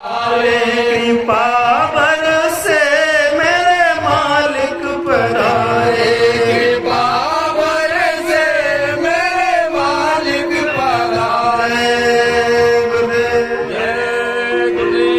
कृपा बरसे मेरे मालिक पर आए, कृपा बरसे मेरे मालिक पर आए। गुरुदेव जय गुरुदेव।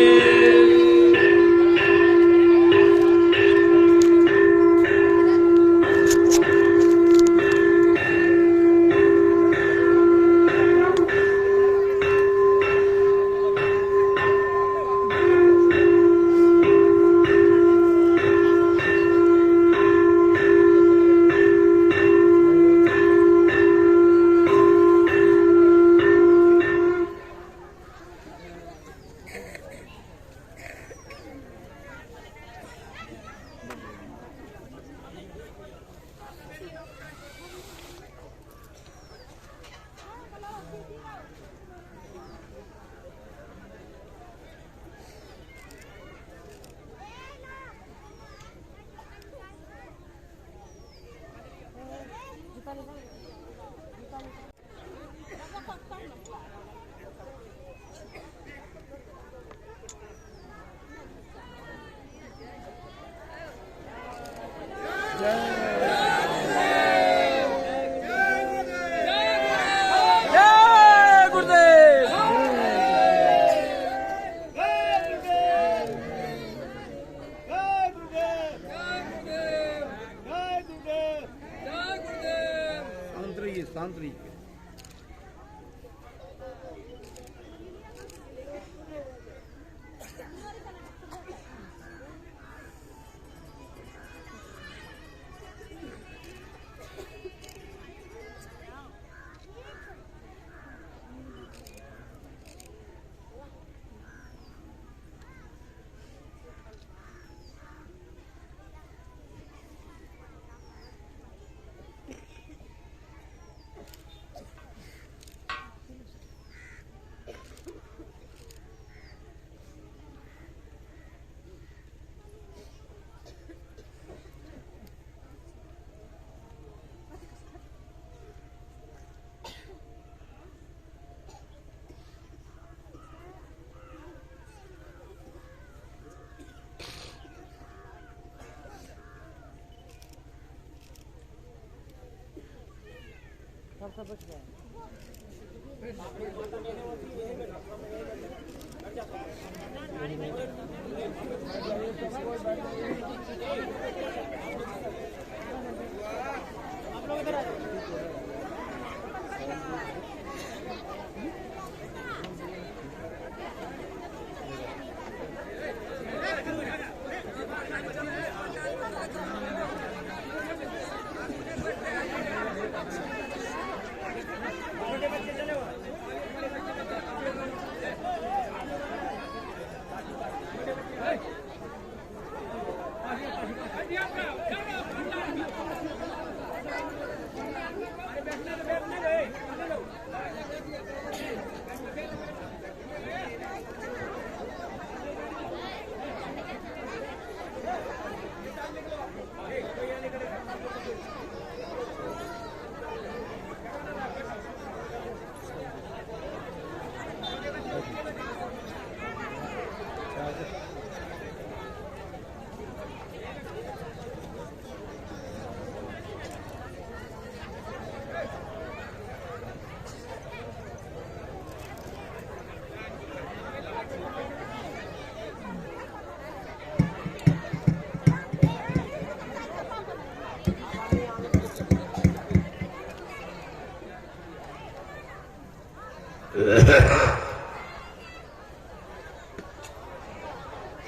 शांत रहिए।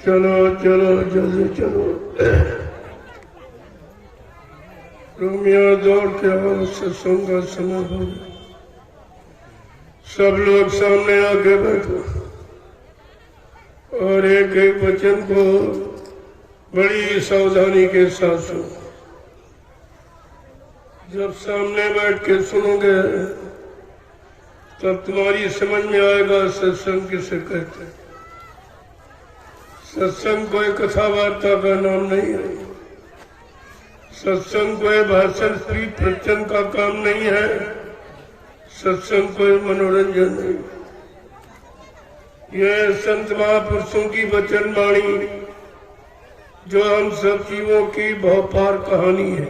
चलो चलो जल्दी चलो। रोमियो दौड़ के आओ, सत्संग का समय हो। सब लोग सामने आके बैठो और एक एक वचन को बड़ी सावधानी के साथ सुनो। जब सामने बैठ के सुनोगे तब तुम्हारी समझ में आएगा सत्संग किसे कहते हैं। सत्संग कोई कथा वार्ता का नाम नहीं है। सत्संग कोई भाषण स्त्री प्रवचन का काम नहीं है। सत्संग कोई मनोरंजन नहीं। ये संत महापुरुषों की वचन वाणी जो हम सब जीवों की बहुपार कहानी है।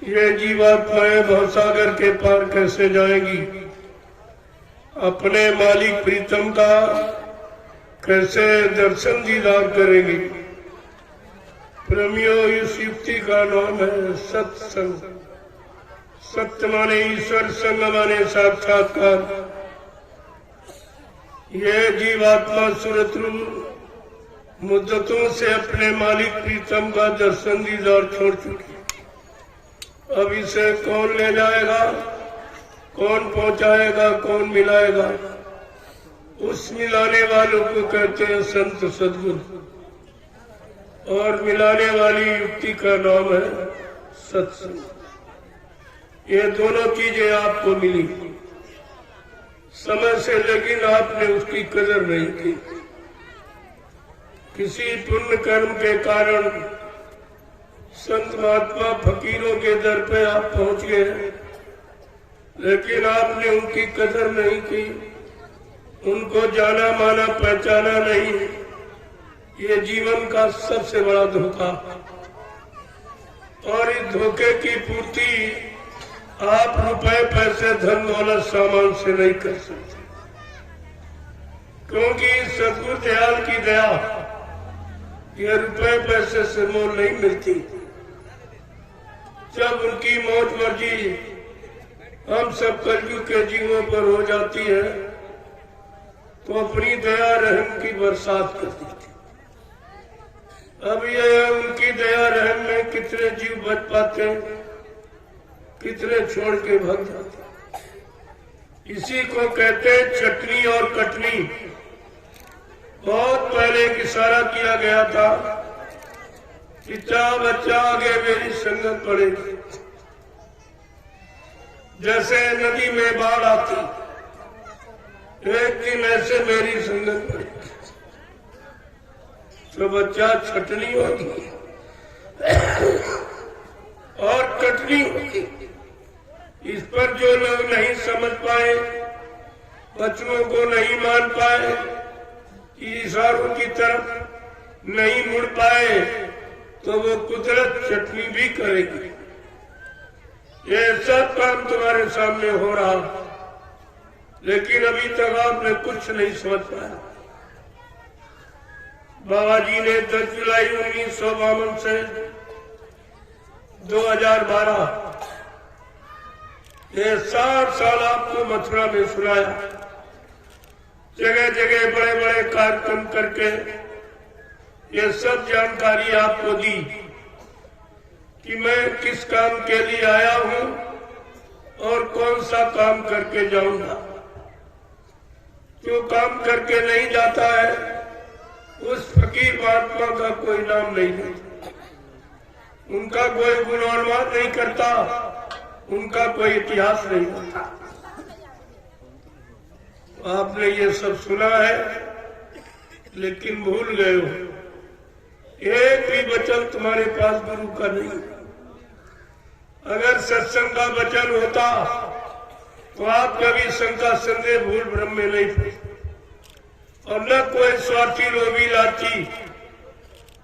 ये जीवात्माएं भवसागर के पार कैसे जाएंगी, अपने मालिक प्रीतम का कैसे दर्शन दीदार करेंगी। प्रेमियों, इस युक्ति का नाम है सत्संग। सत्य माने ईश्वर, संग माने साक्षात्कार। ये जीवात्मा सूरत रूप मुद्दतों से अपने मालिक प्रीतम का दर्शन दीदार छोड़ चुकी। अब इसे कौन ले जाएगा, कौन पहुंचाएगा, कौन मिलाएगा? उस मिलाने वालों को कहते हैं संत सद्गुरु, और मिलाने वाली युक्ति का नाम है सत्संग। ये दोनों चीजें आपको मिली समय से, लेकिन आपने उसकी कदर नहीं की। किसी पुण्य कर्म के कारण संत महात्मा फकीरों के दर पे आप पहुंच गए, लेकिन आपने उनकी कदर नहीं की, उनको जाना माना पहचाना नहीं। ये जीवन का सबसे बड़ा धोखा, और इस धोखे की पूर्ति आप रुपए पैसे धन दौलत सामान से नहीं कर सकते, क्योंकि सद्गुरु दयाल की दया ये रुपए पैसे से मोल नहीं मिलती। जब उनकी मौज मर्जी हम सब कलयुग के जीवों पर हो जाती है तो अपनी दया रहम की बरसात कर देती। अब ये उनकी दया रहम में कितने जीव बच पाते, कितने छोड़ के भाग जाते। इसी को कहते हैं चटनी और कटनी। बहुत पहले एक इशारा किया गया था कि चाह बच्चा आगे मेरी संगत पड़ेगी। जैसे नदी में बाढ़ आती, एक दिन ऐसे मेरी संगत पड़ेगी तो बच्चा छटनी होगी और कटनी होगी। इस पर जो लोग नहीं समझ पाए, बच्चों को नहीं मान पाए, इशारों की तरफ नहीं मुड़ पाए, तो वो कुदरत चटनी भी करेगी। ये सब काम तुम्हारे सामने हो रहा, लेकिन अभी तक आपने कुछ नहीं समझ पाया। बाबा जी ने 10 जुलाई 1952 से 2012 ये 60 साल आपको मथुरा में सुनाया। जगह जगह बड़े बड़े कार्यक्रम करके ये सब जानकारी आपको दी कि मैं किस काम के लिए आया हूं और कौन सा काम करके जाऊंगा। जो काम करके नहीं जाता है उस फकीर महात्मा का कोई नाम नहीं लेता, उनका कोई गुणानुवाद नहीं करता, उनका कोई इतिहास नहीं होता। आपने ये सब सुना है लेकिन भूल गए हो। एक भी वचन तुम्हारे पास गुरु का नहीं। अगर सत्संग का वचन होता तो आप कभी शंका संदेह भूल भ्रम में नहीं फंसते, और न कोई स्वार्थी लोभी लालची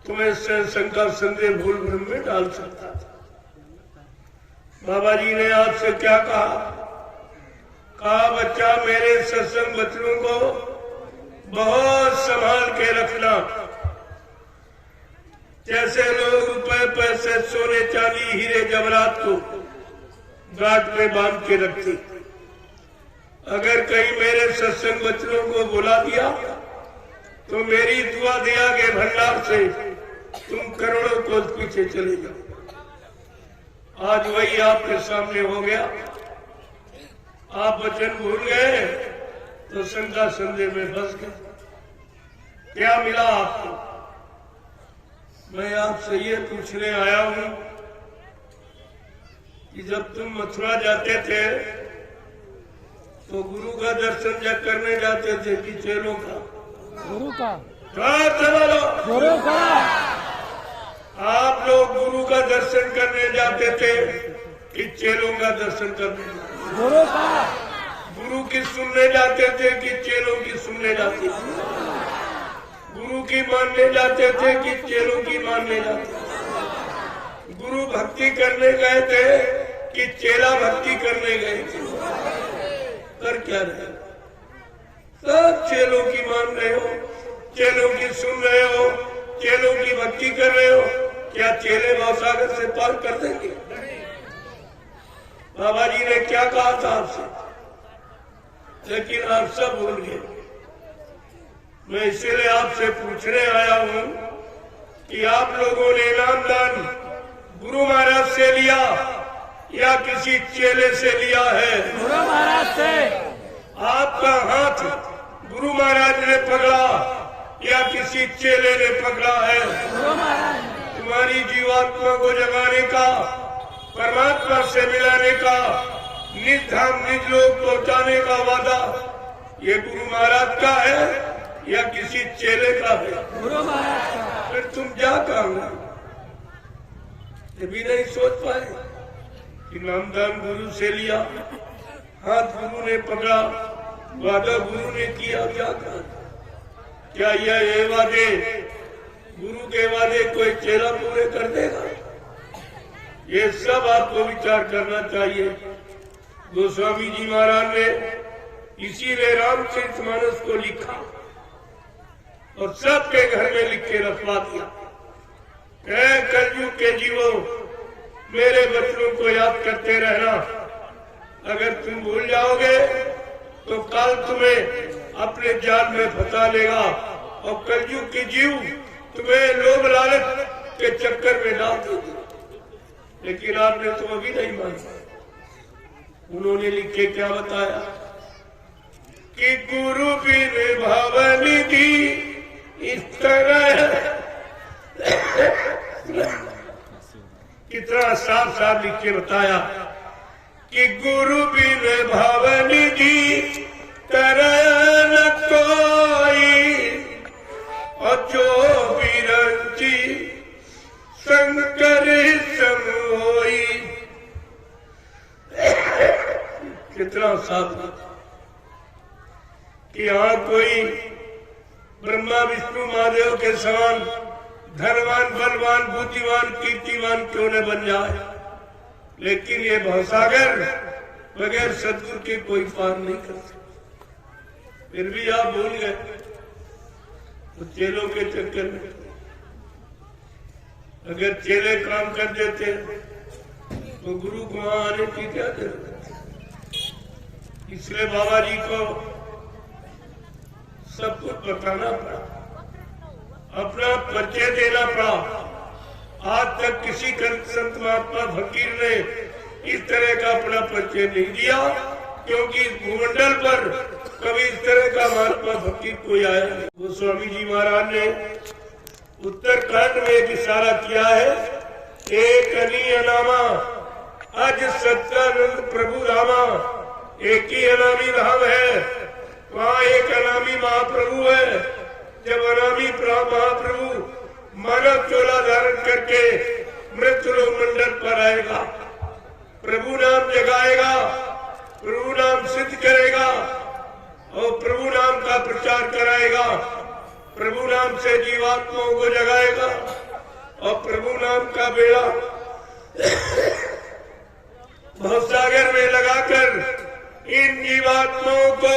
तुम्हें शंका संदेह भूल भ्रम में डाल सकता था। बाबा जी ने आपसे क्या कहा? बच्चा मेरे सत्संग वचनों को बहुत संभाल के रखना। जैसे लोग रुपए पैसे सोने चांदी हीरे जवाहरात को गांठ में बांध के रखते, अगर कहीं मेरे सत्संग वचनों को बुला दिया तो मेरी दुआ दिया के भंडार से तुम करोड़ों को पीछे चले जाओ। आज वही आपके सामने हो गया। आप वचन भूल गए तो शंका संदेह में फंस गए। क्या मिला आपको? मैं आपसे ये पूछने आया हूं कि जब तुम मथुरा जाते थे तो गुरु का दर्शन जब करने जाते थे कि चेलों का? गुरु का। गुरु का। आप लोग गुरु का दर्शन करने जाते थे कि चेलों का दर्शन करने? गुरु का। गुरु की सुनने जाते थे कि चेलों की सुनने जाते थे? गुरु की मानने जाते थे कि चेलों की मानने जाते थे? गुरु भक्ति करने गए थे कि चेला भक्ति करने गए थे? कर क्या रहे? सब चेलों की मान रहे हो, चेलों की सुन रहे हो, चेलों की भक्ति कर रहे हो। क्या चेले भवसागर से पार कर देंगे? बाबा जी ने क्या कहा था आपसे, लेकिन आप सब भूल गए। मैं इसीलिए आपसे पूछने आया हूँ कि आप लोगों ने इनाम दान गुरु महाराज से लिया या किसी चेले से लिया है? गुरु महाराज से। आपका हाथ गुरु महाराज ने पकड़ा या किसी चेले ने पकड़ा है? गुरु महाराज। तुम्हारी जीवात्मा को जगाने का, परमात्मा से मिलाने का, निज धाम निज लोक पहुंचाने का वादा ये गुरु महाराज का है या किसी चेले का है? गुरु महाराज का। फिर तुम जा कहाँ? ये भी नहीं सोच पाए कि नामदान गुरु से लिया, हाथ गुरु ने पकड़ा, वादा गुरु ने किया, जाकर क्या ये वादे, गुरु के वादे कोई चेला पूरे कर देगा? ये सब आपको विचार करना चाहिए। गोस्वामी जी महाराज ने इसीलिए रामचरितमानस को लिखा और सबके घर में लिख के रखवा दिया। कलयुग के जीवों, मेरे बच्चों को याद करते रहना। अगर तुम भूल जाओगे तो काल तुम्हें अपने जाल में फंसा लेगा और कलयुग के जीव तुम्हें लोभ लालच के चक्कर में डाल देंगे। लेकिन आपने तो अभी नहीं माना। उन्होंने लिख के क्या बताया कि गुरु बिन भवनिधि इस तरह कितना साफ साफ लिख के बताया कि गुरु बिन भवनिधि तरह न कोई और जो बिरंची शंकर समोई। कितना साफ कि यहाँ कोई ब्रह्मा विष्णु महादेव के समान धनवान, बलवान, बुद्धिमान, कीर्तिवान क्यों न बन जाए, लेकिन ये भवसागर बगैर सदगुरु के कोई पार नहीं कर सकता। फिर भी आप भूल गए तो चेलों के चक्कर में। अगर चेले काम कर देते तो गुरु को वहां आने की क्या जरूरत है? इसलिए बाबा जी को सब कुछ बताना पड़ा, अपना परिचय देना पड़ा। आज तक किसी संत महात्मा फकीर ने इस तरह का अपना परिचय नहीं दिया, क्योंकि इस भूमंडल पर कभी इस तरह का महात्मा फकीर कोई आया नहीं। गोस्वामी जी महाराज ने उत्तरकांड में एक इशारा किया है, एक अनी अनामा अज सत्यानंद प्रभु रामा। एक ही अनामी धाम है, वहाँ एक अनामी महाप्रभु है। जब अनामी महाप्रभु मानव चोला धारण करके मृत्युलोक मंडल पर आएगा, प्रभु नाम जगाएगा, प्रभु नाम सिद्ध करेगा और प्रभु नाम का प्रचार कराएगा, प्रभु नाम से जीवात्माओं को जगाएगा और प्रभु नाम का बेड़ा भवसागर में लगाकर इन जीवात्माओं को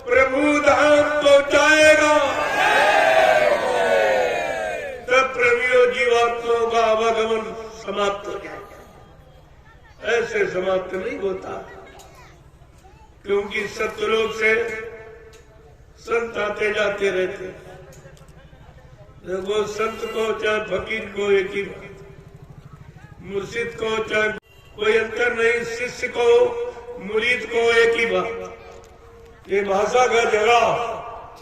प्रभु धाम पहुंचाएगा। तब प्रभु जीवात्माओं का आवागमन समाप्त हो जाएगा। ऐसे समाप्त नहीं होता, क्योंकि सत्यलोक से संत आते जाते रहते। वो संत को चाहे फकीर को एक ही बात, मुर्शिद को चाहे कोई अंतर नहीं, शिष्य को मुरीद को एक ही बात। ये भाषा का जगह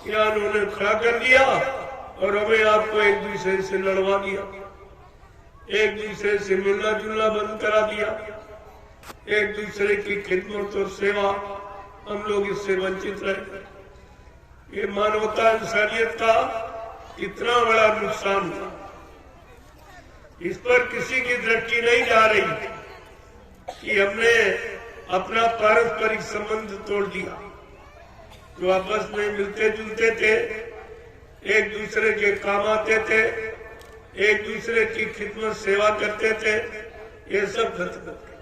या उन्होंने खड़ा कर दिया और हमें आपको एक दूसरे से लड़वा दिया, एक दूसरे से मिलना जुलना बंद करा दिया, एक दूसरे की खिदमत और सेवा हम लोग इससे वंचित रहे। ये मानवता इंसानियत का कितना बड़ा नुकसान था। इस पर किसी की दृष्टि नहीं जा रही कि हमने अपना पारस्परिक संबंध तोड़ दिया। जो आपस में मिलते जुलते थे, एक दूसरे के काम आते थे, एक दूसरे की खिदमत सेवा करते थे, ये सब खत्म हो गया।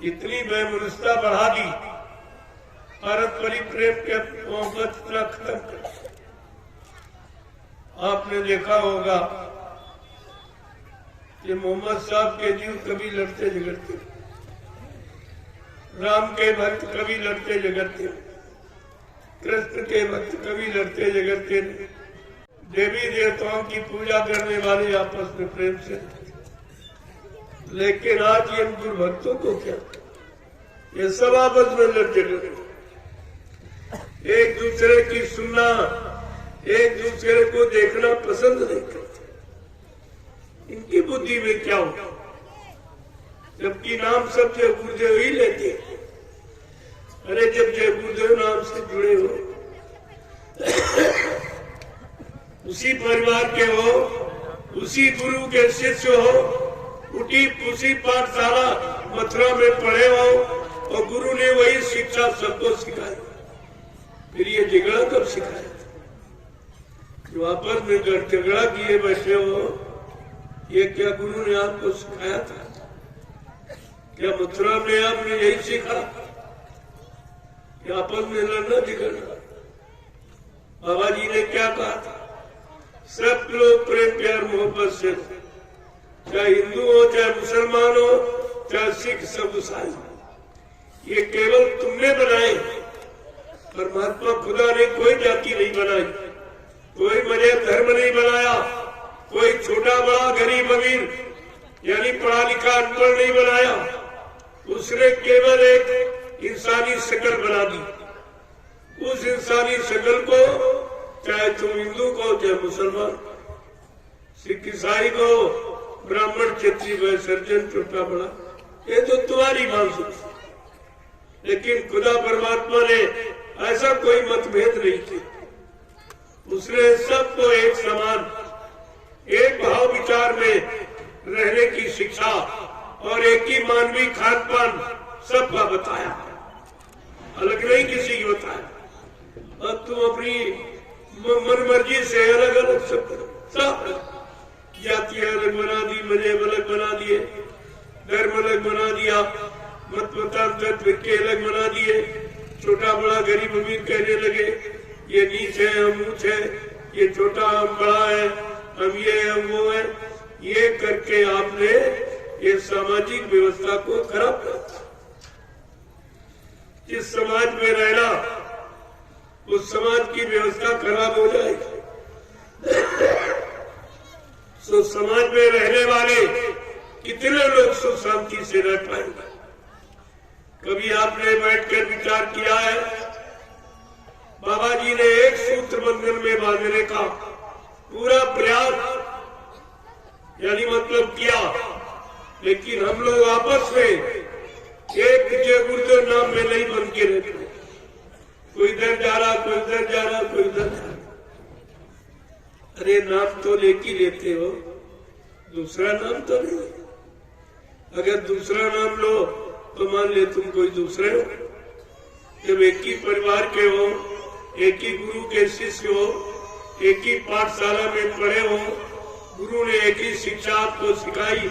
इतनी बेमनुष्यता बढ़ा दी, पारस्परिक प्रेम के मोहब्बत इतना खत्म कर दिया। आपने देखा होगा कि मोहम्मद साहब के जीव कभी लड़ते झगड़ते, राम के भक्त कभी लड़ते झगड़ते, कृष्ण के भक्त कभी लड़ते झगड़ते नहीं। देवी देवताओं की पूजा करने वाले आपस में प्रेम से, लेकिन आज ये गुरु भक्तों को क्या, ये सब आपस में लड़ झगड़ते, एक दूसरे की सुनना, एक दूसरे को देखना पसंद नहीं करते। इनकी बुद्धि में क्या होगा, जबकि नाम सब जय गुरुदेव ही लेते हैं। अरे जब जय गुरुदेव नाम से जुड़े हो, उसी परिवार के हो, उसी गुरु के शिष्य हो, उसी पाठशाला मथुरा में पढ़े हो और गुरु ने वही शिक्षा सबको सिखाई, फिर ये झगड़ा कब सिखाया? जो आपस में झगड़ा किए बैठे हो, ये क्या गुरु ने आपको सिखाया था? क्या मथुरा में आपने यही सीखा कि आपस में लड़ना झगड़ना? बाबा जी ने क्या कहा था? सब लोग प्रेम प्यार मोहब्बत से, चाहे हिंदू हो, चाहे मुसलमान हो, चाहे सिख, सब ईसाई, ये केवल तुमने बनाए। परमात्मा खुदा ने कोई जाति नहीं बनाई, कोई मजहब धर्म नहीं बनाया, कोई छोटा बड़ा गरीब अमीर यानी पढ़ा लिखा अनपढ़ नहीं बनाया। उसने केवल एक इंसानी शक्ल बना दी। उस इंसानी शक्ल को चाहे तुम हिंदू को, चाहे मुसलमान, सिख ईसाई को, ब्राह्मण क्षत्रिय वैश्य सर्जन छोटा बड़ा, ये तो तुम्हारी मानसिकता। लेकिन खुदा परमात्मा ने ऐसा कोई मतभेद नहीं किया। उसने सबको एक समान, एक भाव विचार में रहने की शिक्षा और एक ही मानवीय खान पान सबका बताया, अलग नहीं किसी की बताया। अब तुम अपनी मन मर्जी से अलग अलग सब करो, सब जातियां अलग बना दी, मजहब अलग बना दिए, धर्म अलग बना दिया, मत मतांतर फिरके अलग बना दिए, छोटा बड़ा गरीब अमीर कहने लगे, ये नीच है हम ऊंच है, ये छोटा हम बड़ा है, हम ये हम वो है। ये करके आपने ये सामाजिक व्यवस्था को खराब कर दिया। जिस समाज में रहना, उस समाज की व्यवस्था खराब हो जाएगी। तो समाज में रहने वाले कितने लोग सुख शांति से रह पाएंगे? कभी आपने बैठकर विचार किया है? बाबा जी ने एक सूत्र बंधन में बांधने का पूरा प्रयास यानी मतलब किया, लेकिन हम लोग आपस में एक जय गुरुदेव नाम में नहीं बन के रहते। कोई इधर जा रहा, कोई उधर जा रहा, कोई उधर जा रहा। अरे नाम तो लेके लेते हो, दूसरा नाम तो नहीं। अगर दूसरा नाम लो तो मान ले तुम कोई दूसरे हो। जब एक ही परिवार के हो, एक ही गुरु के शिष्य हो, एक ही पाठशाला में पढ़े हो, गुरु ने एक ही शिक्षा आपको सिखाई,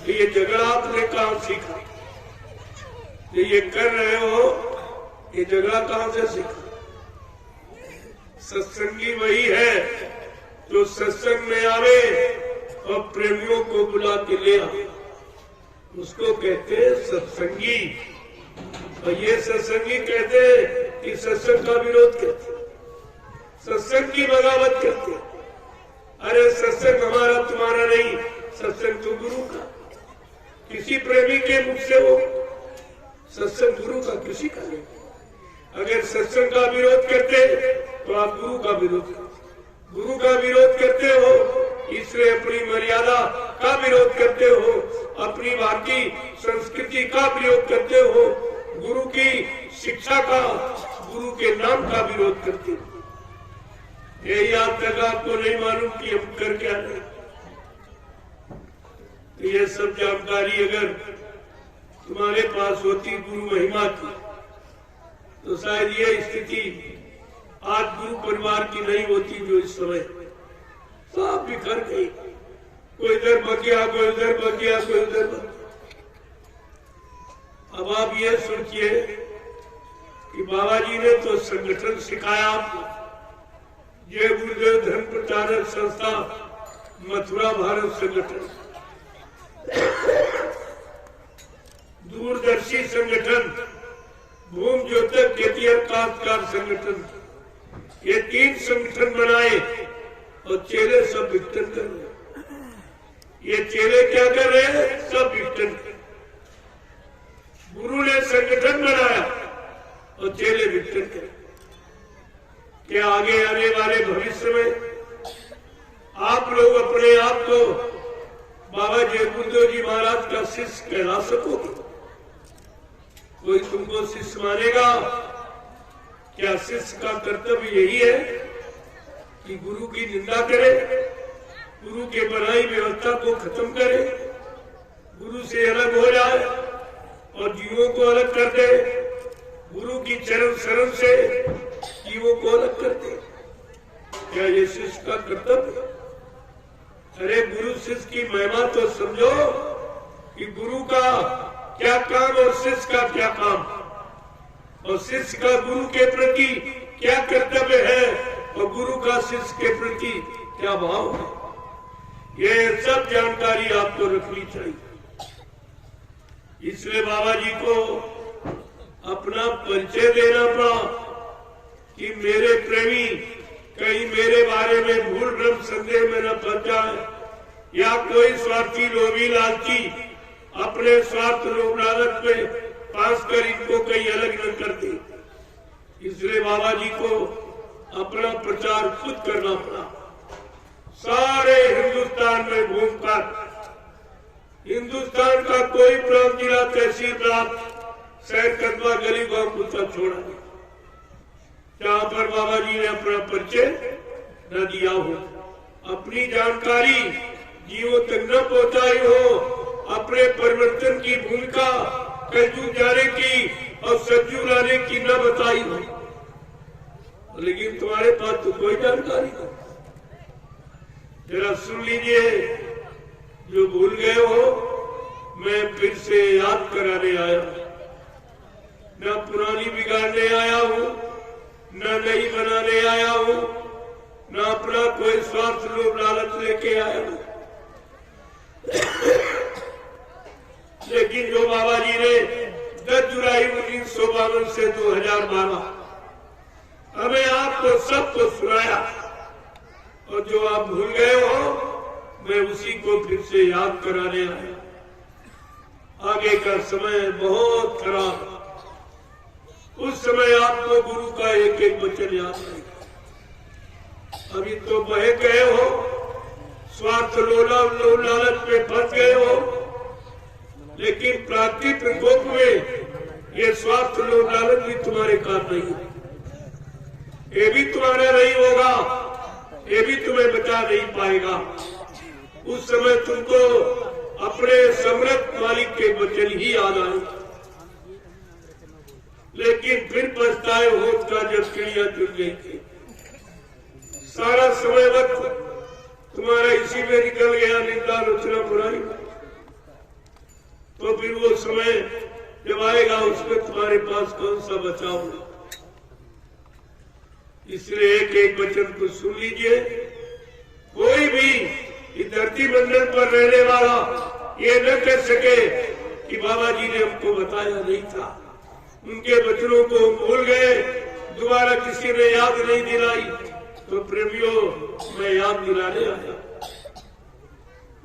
तो ये झगड़ा आपने कहाँ सीखा? ये कर रहे हो, ये झगड़ा कहाँ से सीखा? सत्संगी वही है जो सत्संग में आवे और प्रेमियों को बुला के ले आवे, उसको कहते हैं सत्संगी। और ये सत्संगी कहते हैं कि सत्संग का विरोध करते, सत्संग की बगावत करते। अरे सत्संग हमारा तुम्हारा नहीं, सत्संग तो गुरु का। किसी प्रेमी के मुख से हो, सत्संग गुरु का किसी का नहीं। अगर सत्संग का विरोध करते तो आप गुरु का विरोध करते। गुरु का विरोध करते हो, इसलिए अपनी मर्यादा का विरोध करते हो, अपनी भारतीय संस्कृति का विरोध करते हो, गुरु की शिक्षा का, गुरु के नाम का विरोध करते हो। यही आज तक आपको नहीं मालूम कि हम कर क्या रहे। तो ये सब जानकारी अगर तुम्हारे पास होती गुरु महिमा की, तो शायद ये स्थिति आज गुरु परिवार की नहीं होती जो इस समय सब बिखर गई। कोई इधर बग गया, कोई उधर बग गया, कोई उधर बग गया। अब आप ये सोचिए कि बाबा जी ने तो संगठन सिखाया आपको, जय गुरुदेव धर्म प्रचारक संस्था मथुरा भारत संगठन, दूरदर्शी संगठन, भूम ज्योतिक खेतिहर काश्तकार संगठन, ये 3 संगठन बनाए और चेले सब विघटन कर रहे। ये चेले क्या कर रहे हैं? सब विघटन कर। गुरु ने संगठन बनाया और चेले विघटन कर। क्या आगे आने वाले भविष्य में आप लोग अपने आप को बाबा जय गुरुदेव जी महाराज का शिष्य कहला सकोगे? कोई तुमको शिष्य मानेगा? क्या शिष्य का कर्तव्य यही है कि गुरु की निंदा करे, गुरु के बनाई व्यवस्था को खत्म करे, गुरु से अलग हो जाए और जीवों को अलग कर दे, गुरु की चरण शरण से जीवों को अलग कर दे? क्या ये शिष्य का कर्तव्य? अरे गुरु शिष्य की महिमा तो समझो कि गुरु का क्या काम और शिष्य का क्या काम, और शिष्य का गुरु के प्रति क्या कर्तव्य है और गुरु का शिष्य के प्रति क्या भाव है, ये सब जानकारी आपको रखनी चाहिए। इसलिए बाबा जी को अपना परिचय देना पड़ा कि मेरे प्रेमी कहीं मेरे बारे में भूल भ्रम संदेह में न फंस जाए या कोई स्वार्थी लोभी लालची अपने स्वार्थ लोभ लालच में पास कर इनको कहीं अलग न कर दे। इसलिए बाबा जी को अपना प्रचार खुद करना पड़ा। सारे हिंदुस्तान में घूमकर, हिंदुस्तान का कोई प्रांत, जिला, तहसील, ब्लॉक, शहर, कस्बा, गली, गांव कुत्ता छोड़ा नहीं जहां पर बाबा जी ने अपना परिचय न दिया हो, अपनी जानकारी जीवों तक न पहुंचाई हो, अपने परिवर्तन की भूमिका कलयुग जाने की और सतयुग लाने की न बताई हो। लेकिन तुम्हारे पास तो कोई जानकारी नहीं। जरा सुन लीजिए, जो भूल गए हो मैं फिर से याद कराने आया हूं। न पुरानी बिगाड़ने आया हूं, न नई बनाने आया हूं, न अपना कोई स्वार्थ लोभ लालच लेके आया हूं। लेकिन जो बाबा जी ने 10 जुलाई 1952 से 2012 हमें आपको सबको सुनाया, और जो आप भूल गए हो मैं उसी को फिर से याद कराने आया। आगे का समय बहुत खराब, उस समय आपको गुरु का एक एक वचन याद रहेगा। अभी तो बहे गए हो, स्वार्थ लोभ लालच में फंस गए हो, लेकिन प्राकृतिक प्रकोप में ये स्वार्थ लोभ लालच भी तुम्हारे काम नहीं है। ये भी तुम्हारा नहीं होगा, ये भी तुम्हें बचा नहीं पाएगा। उस समय तुमको अपने समर्थ मालिक के वचन ही याद आए, लेकिन फिर पछताए होत का जब चिड़िया जुड़ गई थी। सारा समय वक्त तुम्हारा इसी में निकल गया, निंदा आलोचना बुराई। तो फिर वो समय जब आएगा उसमें तुम्हारे पास कौन सा बचाव है। इसलिए एक एक वचन को सुन लीजिए। कोई भी इस धरती मंडल पर रहने वाला ये न कह सके कि बाबा जी ने हमको बताया नहीं था। उनके वचनों को भूल गए, दोबारा किसी ने याद नहीं दिलाई, तो प्रेमियों मैं याद दिलाने आया।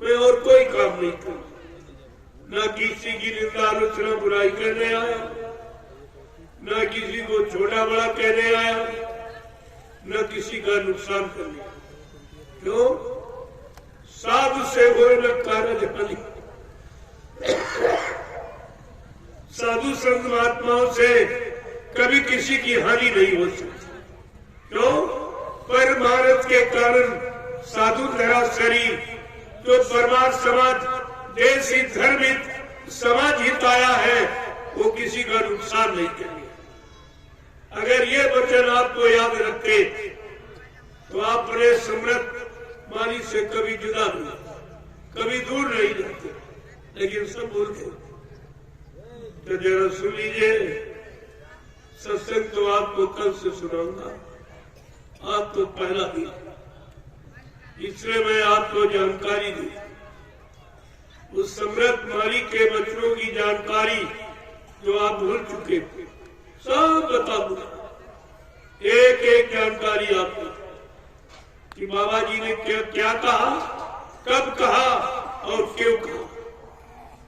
मैं और कोई काम नहीं करूं, न किसी की निंदा आलोचना बुराई करने आया, न किसी को छोटा बड़ा कहने आया, न किसी का नुकसान करने। क्यों? साधु से हो न कारज हानि। साधु संत महात्माओं से कभी किसी की हानि नहीं हो सकती। क्यों? परमार्थ के कारण साधु धरा शरीर, जो परमार्थ समाज देश हित धर्म हित समाज हित आया है वो किसी का नुकसान नहीं करेंगे। अगर ये वचन आपको याद रखते तो आप बड़े समृद्ध माली से कभी जुदा नहीं, कभी दूर नहीं जाते, लेकिन सब बोलते। तो जरा सुन लीजिए, सत्संग तो आपको कल से सुनाऊंगा, आज तो पहला दिन, इसलिए मैं आपको जानकारी दी। उस समृद्ध माली के वचनों की जानकारी जो आप भूल चुके थे, सब बता दूंगा, एक एक जानकारी आपको, कि बाबा जी ने क्या कहा, कब कहा और क्यों कहा,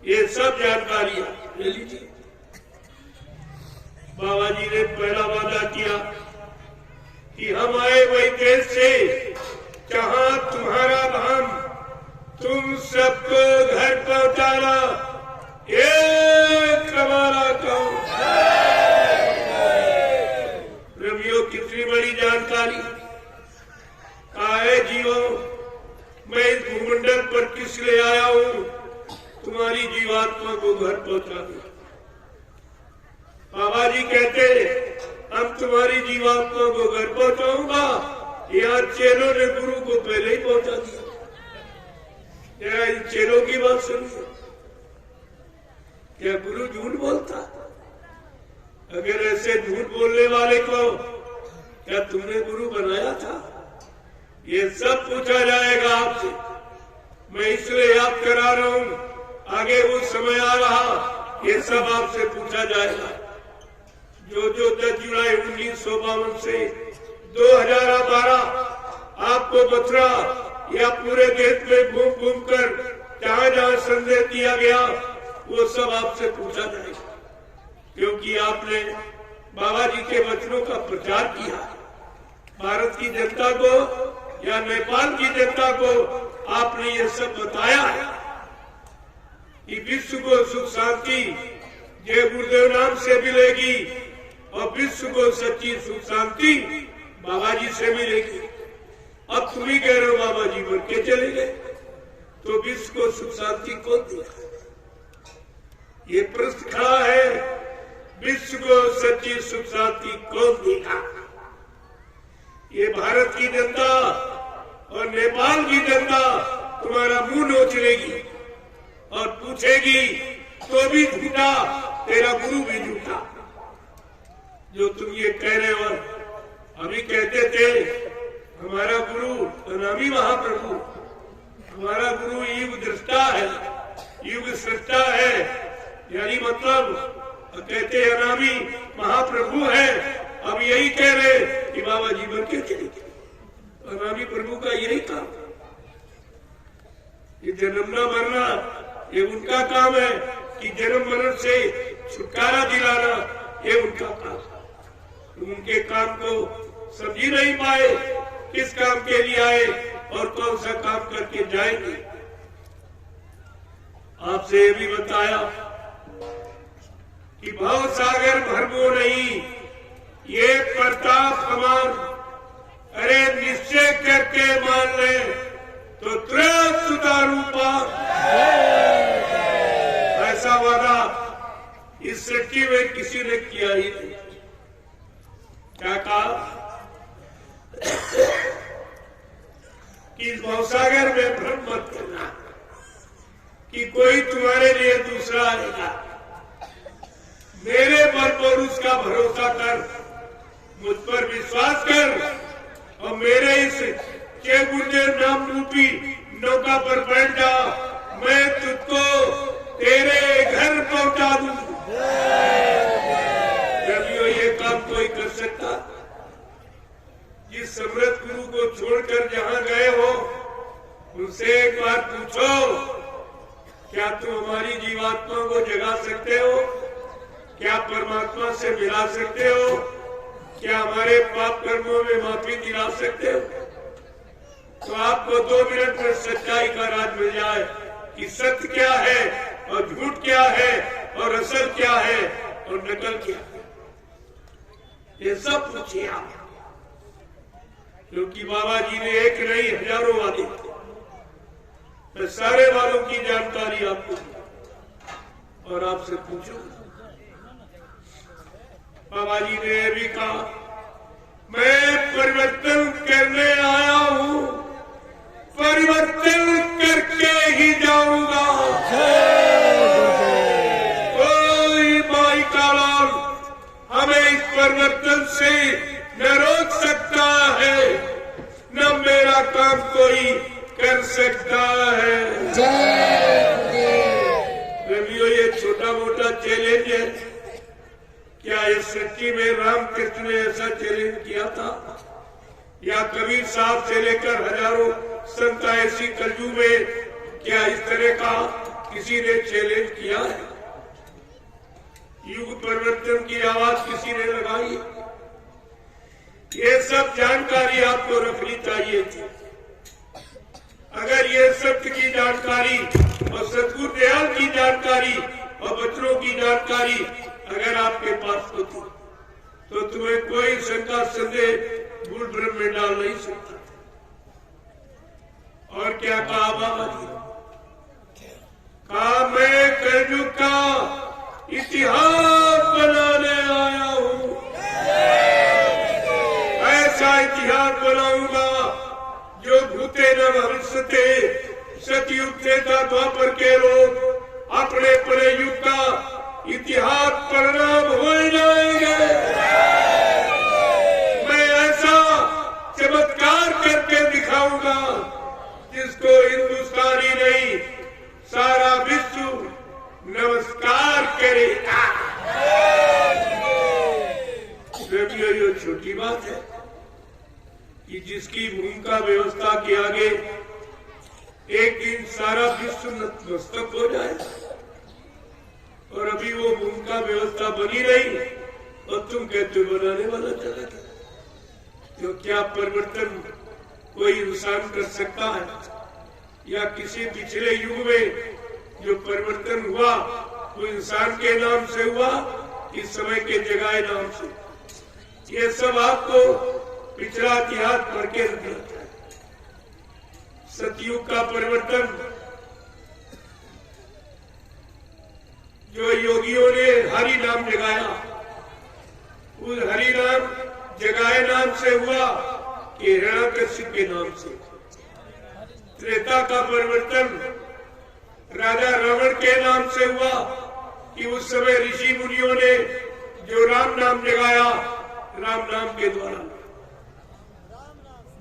ये सब जानकारी आप ले लीजिए। बाबा जी ने पहला वादा किया कि हम आए वही देश से जहां तुम्हारा धाम तुम सबको घर पहुंचाना, एक हमारा काम। रवियों कितनी बड़ी जानकारी का है जीवो, मैं इस भूमंडल पर किस लिए आया हूं, तुम्हारी जीवात्मा को घर पहुंचाने। बाबा जी कहते हम तुम्हारी जीवात्मा को घर पहुंचाऊंगा, या चेलों ने गुरु को पहले ही पहुंचा दिया। क्या इन चेलों की बात सुनिए, क्या गुरु झूठ बोलता? अगर ऐसे झूठ बोलने वाले को क्या तुमने गुरु बनाया था? ये सब पूछा जाएगा आपसे। मैं इसलिए याद करा रहा हूं, आगे वो समय आ रहा, ये सब आपसे पूछा जाएगा। जो 10 जुलाई 1952 से 2012 आपको मथुरा या पूरे देश में घूम घूम कर जहां जहां संदेश दिया गया, वो सब आपसे पूछा जाएगा, क्योंकि आपने बाबा जी के वचनों का प्रचार किया। भारत की जनता को या नेपाल की जनता को आपने ये सब बताया है कि विश्व को सुख शांति जय गुरुदेव नाम से मिलेगी, और विश्व को सच्ची सुख शांति बाबा जी से मिलेगी। अब तुम ही कह रहे हो बाबा जी मर के चले गए, तो विश्व को सुख शांति कौन देगा? ये प्रश्न खड़ा है, विश्व को सच्ची सुख शांति कौन देगा? ये भारत की जनता और नेपाल की जनता तुम्हारा मुंह नोच लेगी और पूछेगी, तो भी झूठा, तेरा गुरु भी झूठा। जो तुम ये कह रहे हो, अभी कहते थे हमारा गुरु अनामी महाप्रभु, हमारा गुरु युग दृष्टा है, युग सृष्टा है, यानी मतलब कहते अनामी महाप्रभु है। अब यही कह रहे कि बाबा जी मर के चले गए। अनामी प्रभु का यही काम, ये जन्मना मरना ये उनका काम है, कि जन्म मरण से छुटकारा दिलाना ये उनका काम। उनके काम को समझ ही नहीं पाए, किस काम के लिए आए और कौन सा काम करके जाएंगे। आपसे ये भी बताया कि भाव सागर भरमो नहीं, ये प्रताप हमार, अरे निश्चय करके मान ले तो तुरंत सुधारूपा। ऐसा वादा इस सृष्टि में किसी ने किया ही नहीं। क्या कहा कि इस भवसागर में भ्रम मत करना कि कोई तुम्हारे लिए दूसरा आएगा। मेरे बल पर उसका भरोसा कर, मुझ पर विश्वास कर और मेरे इस जय गुरुदेव नाम रूपी नौका पर बैठ जा। मैं तुझको तेरे घर पहुंचा दूं। रवियों, ये काम कोई कर सकता? जिस समृद्ध गुरु को छोड़कर जहां गए हो, उनसे एक बार पूछो, क्या तुम हमारी जीवात्मा को जगा सकते हो? क्या परमात्मा से मिला सकते हो? क्या हमारे पाप कर्मों में माफी दिला सकते हो? तो आपको 2 मिनट में सच्चाई का राज मिल जाए कि सत्य क्या है और झूठ क्या है और असल क्या है और नकल क्या है। ये सब पूछिए आप, क्योंकि बाबा जी ने एक नहीं हजारों वादे थे। मैं सारे वालों की जानकारी आपको दी। और आपसे पूछो, बाबा जी ने भी कहा मैं परिवर्तन करने आया हूं, परिवर्तन करके ही जाऊंगा। कोई माई का लाल हमें इस परिवर्तन से न रोक सकता है, न मेरा काम कोई कर सकता है। रवियो, ये छोटा मोटा चैलेंज है क्या? ये सच्ची में रामकृष्ण ने ऐसा चैलेंज किया था, या कबीर साहब से लेकर हजारों संत ऐसी कलयुग में क्या इस तरह का किसी ने चैलेंज किया है? युग परिवर्तन की आवाज किसी ने लगाई? ये सब जानकारी आपको रखनी चाहिए थी। अगर ये सत्य की जानकारी और सतगुरु दयाल की जानकारी और बच्चों की जानकारी अगर आपके पास होती तो तुम्हें कोई शंका संदेह भूल भ्रम में डाल नहीं सकता। और क्या कहा बाबा जी? कहा मैं कलयुग का इतिहास बनाने आया हूं, ऐसा इतिहास बनाऊंगा जो भूते न भविष्यते, सतयुग से द्वापर के लोग अपने पूरे युग का इतिहास परिणाम हो जाएंगे। मैं ऐसा चमत्कार करके दिखाऊंगा जिसको हिंदुस्तानी नहीं सारा विश्व नमस्कार करेगा। ये छोटी बात है कि जिसकी भूमिका व्यवस्था के आगे एक दिन सारा विश्व नतमस्तक हो जाए, और अभी वो भूमिका व्यवस्था बनी नहीं और तुम कहते बनाने वाला चला गया। तो क्या परिवर्तन कोई इंसान कर सकता है? या किसी पिछले युग में जो परिवर्तन हुआ वो इंसान के नाम से हुआ, इस समय के जगाए नाम से? ये सब आपको पिछला इतिहास पढ़ के रखना चाहिए। सतयुग का परिवर्तन जो योगियों ने हरि नाम जगाया, उस हरि नाम जगाए नाम से हुआ कि हिरण्यकश्यप के नाम से। त्रेता का परिवर्तन राजा रावण के नाम से हुआ कि उस समय ऋषि मुनियों ने जो राम नाम जगाया, राम नाम के द्वारा।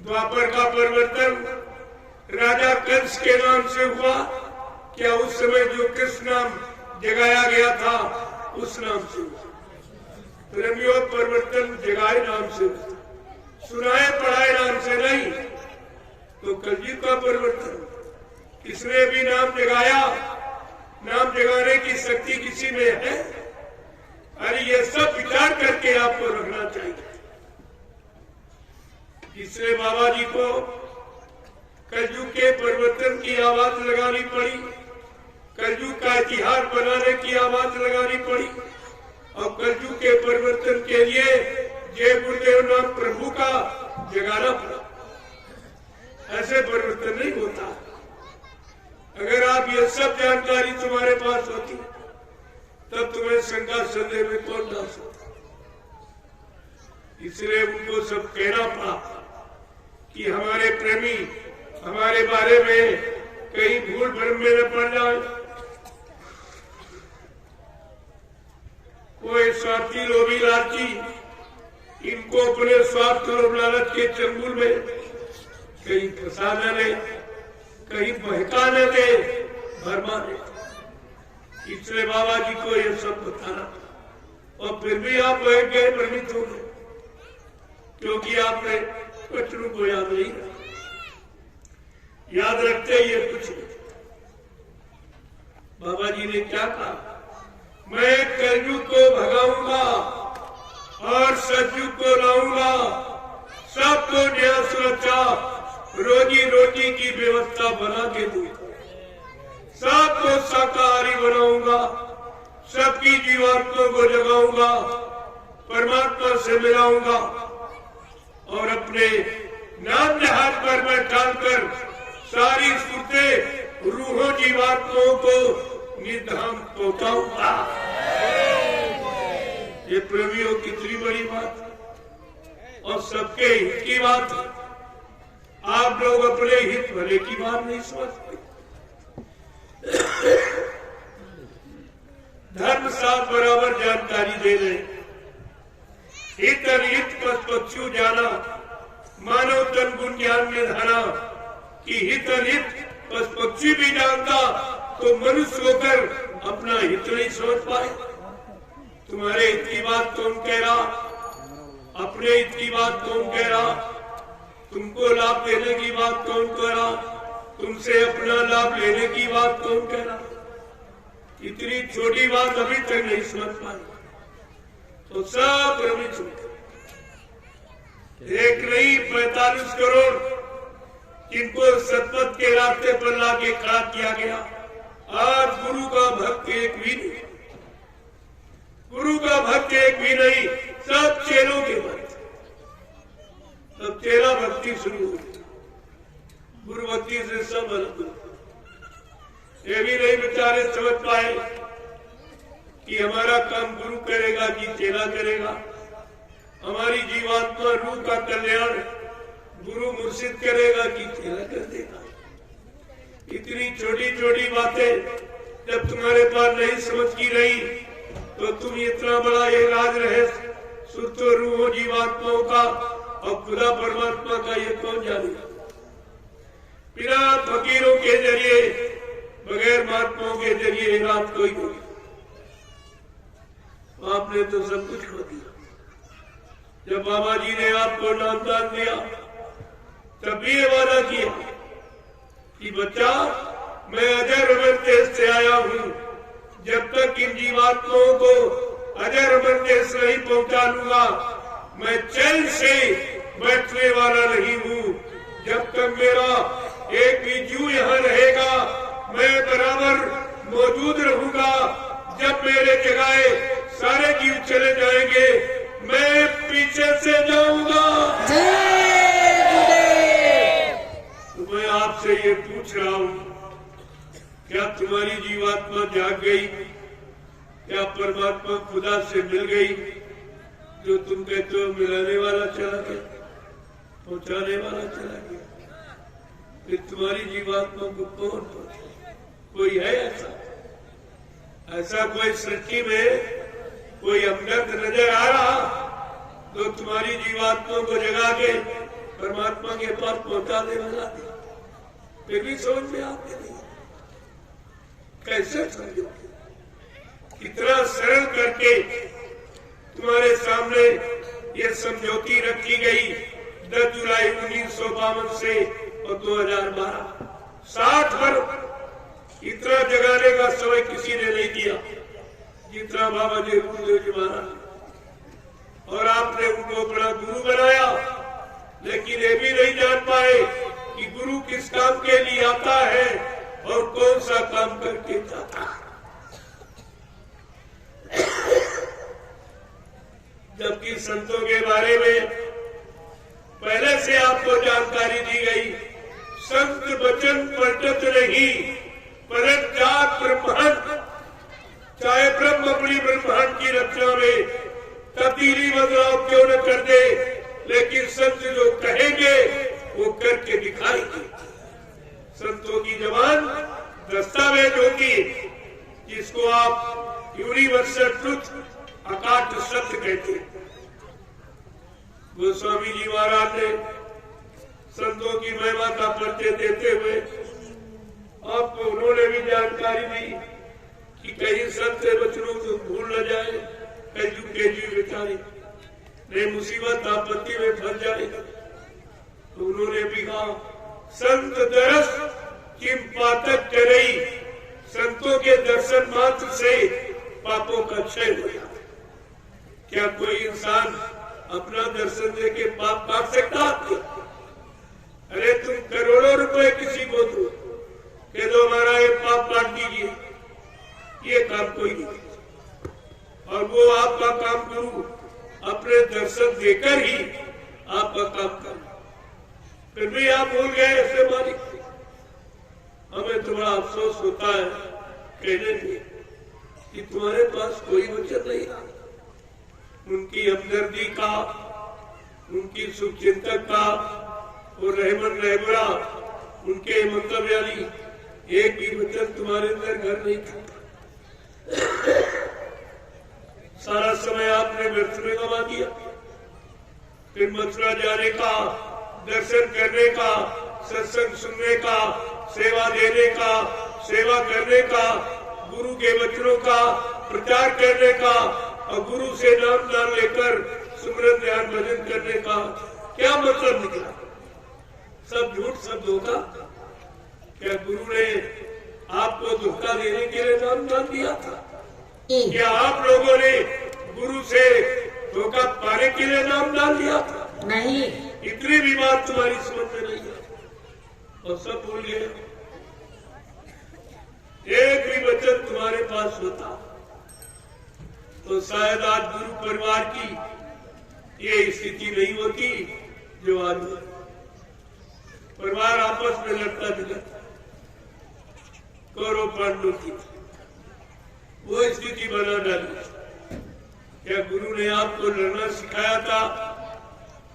द्वापर का परिवर्तन राजा कंस के नाम से हुआ, क्या उस समय जो कृष्ण नाम जगाया गया था उस नाम से हुआ। ब्रह्मयोग परिवर्तन जगाए नाम से हुआ, सुनाए पढ़ाए नाम से नहीं। तो कलयुग का परिवर्तन किसने भी नाम जगाया? नाम जगाने की शक्ति किसी में है? अरे ये सब विचार करके आपको रखना चाहिए। इसलिए बाबा जी को कलयुग के परिवर्तन की आवाज लगानी पड़ी, कलयुग का इतिहास बनाने की आवाज लगानी पड़ी, और कलयुग के परिवर्तन के लिए जय गुरुदेव नाम प्रभु का जगाना पड़ा। ऐसे परिवर्तन नहीं होता। अगर आप ये सब जानकारी तुम्हारे पास होती तब तुम्हें शंका संदेह में कौन डाल सकता। इसलिए उनको सब कहना पड़ा कि हमारे प्रेमी हमारे बारे में कहीं भूल भ्रम में न पड़ जाए, कोई स्वार्थी लोभी लालची इनको अपने स्वार्थ और लालच के चंगुल में कहीं फंसा न ले, कहीं बहका न दे, भरमा दे। इसलिए बाबा जी को यह सब बताना, और फिर भी आप बैठ गए, भ्रमित हो गए, क्योंकि आपने बच्चों को याद नहीं रखा। याद रखते ये कुछ नहीं। बाबा जी ने क्या कहा? मैं कलयुग को भगाऊंगा और सतयुग को लाऊंगा, सबको न्याय सुरक्षा रोजी रोटी की व्यवस्था बना के दूंगा, सबको शाकाहारी बनाऊंगा, सबकी जीवात्मा को जगाऊंगा, परमात्मा से मिलाऊंगा, और अपने नाम जहाज पर मैं डालकर सारी सुरते रूहों जीवात्माओं को निर्धाम पहुंचाऊंगा। ये प्रेमियों कितनी बड़ी बात है और सबके हित की बात है। आप लोग अपने हित भले की बात नहीं समझते। धर्म साथ बराबर जानकारी दे रहे। हित अनहित पशु जाना, मानव तन गुण ज्ञान में धाना कि हित अनहित पक्षी भी जानता तो मनुष्य होकर अपना हित नहीं समझ पाए। तुम्हारे हित की बात कौन कह रहा, अपने हित की बात कौन कह रहा, तुमको लाभ देने की बात कौन कह रहा, तुमसे अपना लाभ लेने की बात कौन कह रहा। इतनी छोटी बात अभी तक नहीं समझ पाए तो सब भ्रमित हो। एक नहीं 45 करोड़ जिनको सतपथ के रास्ते पर लाके खड़ा किया गया। आज गुरु का भक्त एक भी नहीं, गुरु का भक्त एक भी नहीं, सब चेलों के भक्त। सब चेला भक्ति शुरू हुई, गुरु भक्ति से सब अलग। ये भी नहीं बेचारे समझ पाए कि हमारा काम गुरु करेगा कि चेला करेगा। हमारी जीवात्मा रूह का कल्याण गुरु मुर्शिद करेगा कि चेला कर देगा। इतनी छोटी छोटी बातें जब तुम्हारे पास नहीं समझ की रही तो तुम इतना बड़ा ये राज रहस्य शुद्ध रूह जीवात्माओं का और खुदा परमात्मा का ये कौन जानेगा। बिना फकीरों के जरिए, बगैर महात्माओं के जरिए रात कोई नहीं। आपने तो सब कुछ खो दिया। जब बाबा जी ने आपको नामदान दिया तब भी ये वादा किया कि बच्चा मैं अजर अमर देश से आया हूँ, जब तक इन जीवात्माओं को अजर अमर देश नहीं पहुँचा लूंगा मैं चैन से बैठने वाला नहीं हूँ। जब तक मेरा एक भी जीव यहाँ रहेगा मैं बराबर मौजूद रहूंगा। जब मेरे जगह सारे जीव चले जाएंगे मैं पीछे से जाऊंगा। तो मैं आपसे ये पूछ रहा हूँ, क्या तुम्हारी जीवात्मा जाग गई? क्या परमात्मा खुदा से मिल गई? जो तुम कहते हो मिलाने वाला चला गया, पहुंचाने वाला चला गया, फिर तुम्हारी जीवात्मा को कौन पहुंचे? कोई है ऐसा? ऐसा कोई सृष्टि में कोई अमगत नजर आ रहा तो तुम्हारी जीवात्मा को जगा के परमात्मा के पास पहुंचाने वाला थी? फिर भी समझ में आते नहीं। कैसे समझोगे? इतना सरल करके तुम्हारे सामने ये समझौती रखी गई 10 जुलाई 1952 से और 2012। 60 वर्ष इतना जगाने का समय किसी ने नहीं दिया जितना बाबा जी गुरुदेव जी महाराज। और आपने उनको अपना गुरु बनाया, लेकिन ये भी नहीं जान पाए कि गुरु किस काम के लिए आता है और कौन सा काम करके जाता है। जबकि संतों के बारे में पहले से आपको जानकारी दी गई। संत वचन पलटत नहीं परत जात ब्रह्मांड। चाहे ब्रह्म अपनी ब्रह्मांड की रक्षा में तब्दीली बदलाव क्यों न कर दे, लेकिन संत जो कहेंगे वो करके दिखाएंगे। संतों की जबान दस्तावेज होती, जिसको आप यूनिवर्सल ट्रुथ, अकाट सत्य कहते हैं। गोस्वामी जी महाराज ने संतों की महिमा का परिचय देते हुए आपको उन्होंने भी जानकारी दी कि कहीं संत बचनों को भूल न जाए, कहीं के जीव बेचारे नहीं मुसीबत आपत्ति में फंस जाए। तो उन्होंने भी कहा संत दरस किम पातक करई, संतों के दर्शन मात्र से पापों का क्षय हो जाता। क्या कोई इंसान अपना दर्शन देके पाप काट सकता? अरे तुम करोड़ों रुपए किसी को दो, कह दो हमारा ये पाप काट दीजिए, ये काम कोई नहीं। और वो आपका काम करूं अपने दर्शन देकर ही आपका काम कर, फिर भी आप भूल गए ऐसे मालिक। हमें तो बड़ा अफसोस होता है कहने थे कि तुम्हारे पास कोई वचन नहीं रहा। उनकी हमदर्दी का, उनकी शुभचिंतक का और रहमन रहबरा, उनके मंतव्याली एक भी वचन तुम्हारे अंदर घर नहीं था। सारा समय आपने व्यर्थ में गवा दिया। फिर मथुरा जाने का, दर्शन करने का, सत्संग सुनने का, सेवा देने का, सेवा करने का, गुरु के वचनों का प्रचार करने का और गुरु से नाम दान लेकर सुमरन ध्यान भजन करने का क्या मतलब निकला? सब झूठ, सब धोखा। क्या गुरु ने आपको धोखा देने के लिए नाम दान दिया था? क्या आप लोगों ने गुरु से धोखा पाने के लिए नाम दान दिया था? नहीं। इतनी भी बात तुम्हारी समझ में नहीं है और सब भूल गए। एक भी वचन तुम्हारे पास होता तो शायद आज गुरु परिवार की ये स्थिति नहीं होती जो आज है। परिवार आपस में लड़ता झगड़ता, कौरव पांडव की वो स्थिति बना डाली। क्या गुरु ने आपको लड़ना सिखाया था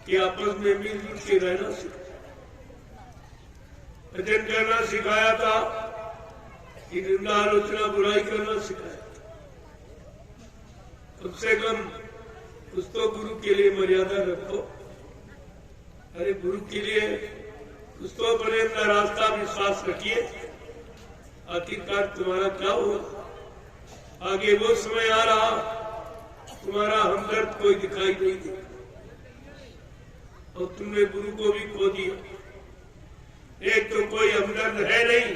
कि आपस में मिलजुल के रहना सिखाया? भजन करना सिखाया था कि निंदा आलोचना बुराई करना सिखाया? कम से कम कुछ तो गुरु के लिए मर्यादा रखो। अरे गुरु के लिए कुछ तो अपने अंदर रास्ता विश्वास रखिए। आखिरकार तुम्हारा क्या हुआ? आगे वो समय आ रहा, तुम्हारा हमदर्द कोई दिखाई नहीं दे और तुमने गुरु को भी खो दिया। एक तो कोई हमदर्द है नहीं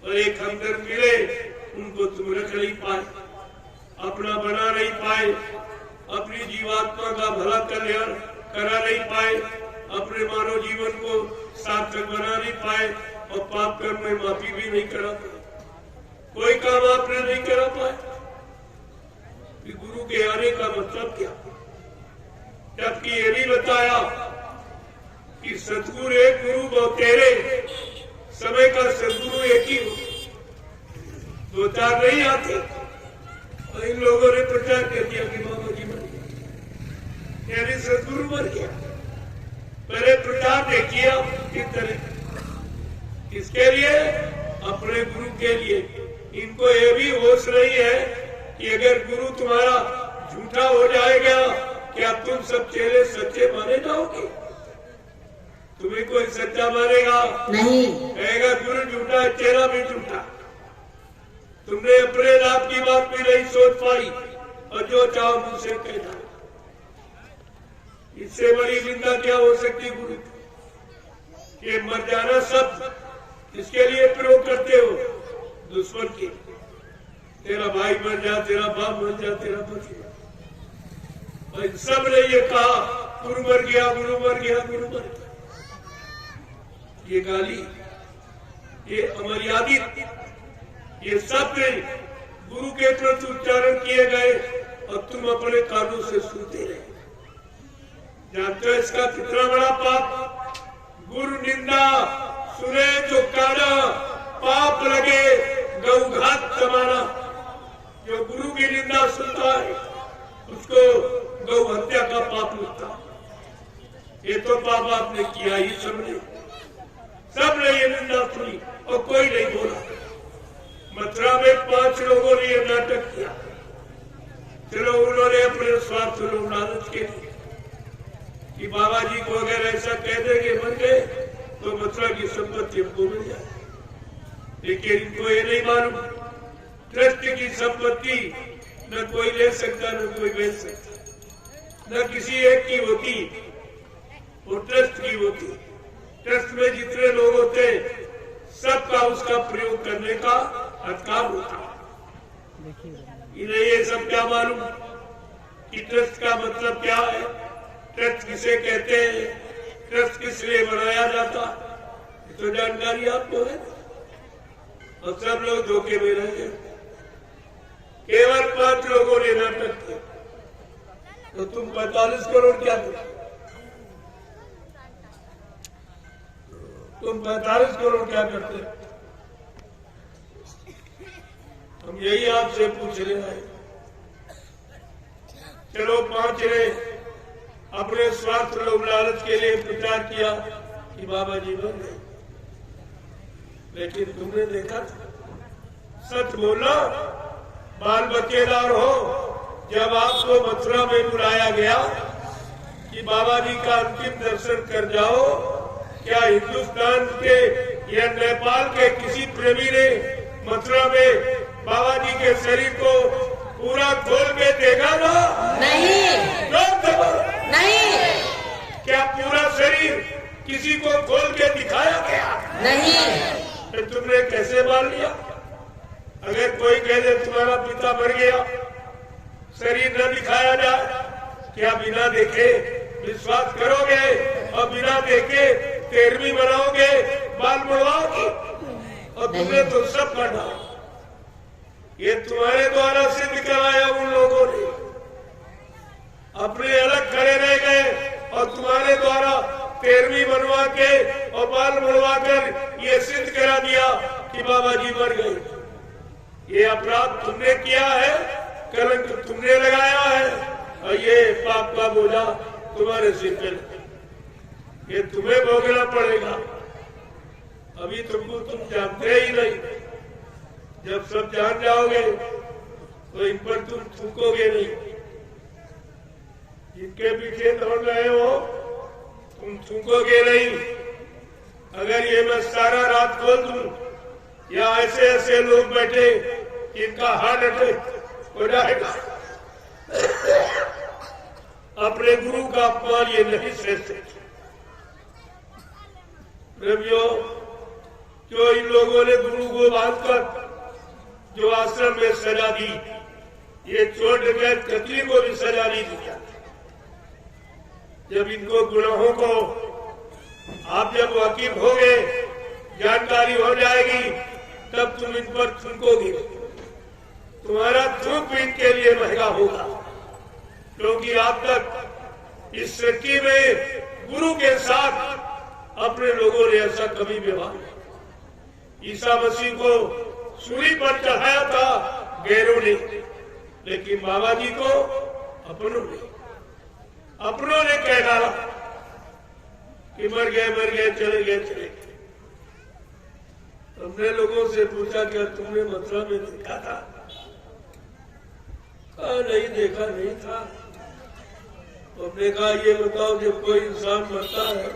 और एक हमदर्द मिले उनको तुम रख नहीं पाए, अपना बना नहीं पाए, अपनी जीवात्मा का भला कल्याण करा नहीं पाए, अपने मानव जीवन को सार्थक बना नहीं पाए और पाप कर्म में माफी भी नहीं करा पाए। कोई काम आपने नहीं करा पाए। गुरु के आने का मतलब क्या? जबकि ये भी बताया कि सतगुरु एक, गुरु बहुतेरे, समय का सदगुरु एक ही हो, दो चार नहीं आते। और इन लोगों ने प्रचार कर दिया कि बाबा जी मर गया, यानी सदगुरु मर गया। पहले प्रचार ने किया किस तरह, किसके लिए? अपने गुरु के लिए। इनको ये भी होश नहीं है कि अगर गुरु तुम्हारा झूठा हो जाएगा क्या तुम सब चेले सच्चे माने जाओगे? तुम्हें कोई सच्चा मानेगा नहीं। कहेगा गुरु झूठा है, चेला भी झूठा। तुमने अपने लाभ की बात भी नहीं सोच पाई और जो चाहो मुझसे कह दो। इससे बड़ी निंदा क्या हो सकती गुरु? ये मर जाना शब्द इसके लिए प्रयोग करते हो दुश्मन के। तेरा भाई मर जा, तेरा बाप मर जा, तेरा पति। सब ने ये कहा गुरु मर गया, गुरु मर गया, गुरु मर गया। ये गाली, ये अमर्यादित, ये शब्द गुरु के प्रति उच्चारण किए गए और तुम अपने कानों से सुनते रहे। जानते हो इसका कितना बड़ा पाप? गुरु निंदा सुने जो काना, पाप लगे गौघात समाना। जो गुरु की निंदा सुनता है उसको गौ हत्या का पाप लगता। ये तो पाप आपने किया ही सबने ये निंदा सुनी और कोई नहीं बोला। मथुरा में 5 लोगों ने ये नाटक किया। चलो उन्होंने अपने स्वार्थ लोग लालच के लिए कि बाबा जी को अगर ऐसा कह देंगे मर गए तो मथुरा की संपत्ति हमको मिल जाए। लेकिन इनको ये नहीं मालूम ट्रस्ट की संपत्ति न कोई ले सकता, न कोई बेच सकता, न किसी एक की होती, वो ट्रस्ट की होती। ट्रस्ट में जितने लोग होते सबका उसका प्रयोग करने का अधिकार होता। इन्हें ये सब क्या मालूम कि ट्रस्ट का मतलब क्या है, ट्रस्ट किसे कहते हैं, ट्रस्ट किस लिए बनाया जाता, तो जानकारी आपको है। और सब लोग धोखे में रह गए। केवल 5 लोगों ने नाटक किया तो तुम 45 करोड़ क्या करते? तुम 45 करोड़ क्या करते? हम यही आपसे पूछ रहे हैं। चलो 5 ने अपने स्वार्थ लोभ लालच के लिए प्रचार किया कि बाबा जी बन गए, लेकिन तुमने देखा सच बोलना, बाल बच्चेदार हो, जब आपको मथुरा में बुलाया गया कि बाबा जी का अंतिम दर्शन कर जाओ, क्या हिंदुस्तान के या नेपाल के किसी प्रेमी ने मथुरा में बाबा जी के शरीर को पूरा खोल के देखा ना? नहीं, नहीं, क्या पूरा शरीर किसी को खोल के दिखाया गया? नहीं। तो तुमने कैसे मान लिया? अगर कोई कह दे तुम्हारा पिता मर गया, शरीर न दिखाया जाए, क्या बिना देखे विश्वास करोगे? और बिना देखे 13वीं बनाओगे, बाल मुड़वाओगे? और तुमने तो सब पढ़ा, ये तुम्हारे द्वारा सिद्ध कराया उन लोगों ने, अपने अलग खड़े रह गए और तुम्हारे द्वारा 13वीं बनवा के और बाल मुड़वा कर ये सिद्ध करा दिया कि बाबा जी मर गए। ये अपराध तुमने किया है, कलंक तुमने लगाया है, और ये पाप का बोझा तुम्हारे सिर पे, ये तुम्हें भोगना पड़ेगा। अभी तुम जानते ही नहीं, जब सब जान जाओगे तो इन पर तुम थूकोगे नहीं। जिनके पीछे दौड़ रहे हो तुम थूकोगे नहीं। अगर ये मैं सारा रात खोल दूं, या ऐसे ऐसे लोग बैठे इनका हार्ट अटैक हो जाएगा, अपने गुरु का अपमान ये नहीं सह सकते। प्रेमियों, जो इन लोगों ने गुरु को बांधकर जो आश्रम में सजा दी, ये चोर डकैत कतली को भी सजा नहीं दी। जब इनको गुनाहों को आप जब वाकिफ होगे, जानकारी हो जाएगी, तब तुम इन पर थूकोगे। तुम्हारा थूक भी इनके लिए महंगा होगा, क्योंकि आप तक इस सृष्टि में गुरु के साथ अपने लोगों ने ऐसा कभी व्यवहार नहीं। ईसा मसीह को सूली पर चढ़ाया था गैरों ने, लेकिन बाबा जी को अपनों ने कह डाला कि मर गए चले गए। हमने लोगों से पूछा क्या तुमने मथुरा में देखा था? नहीं देखा नहीं था। हमने कहा ये बताओ, जब कोई इंसान मरता है,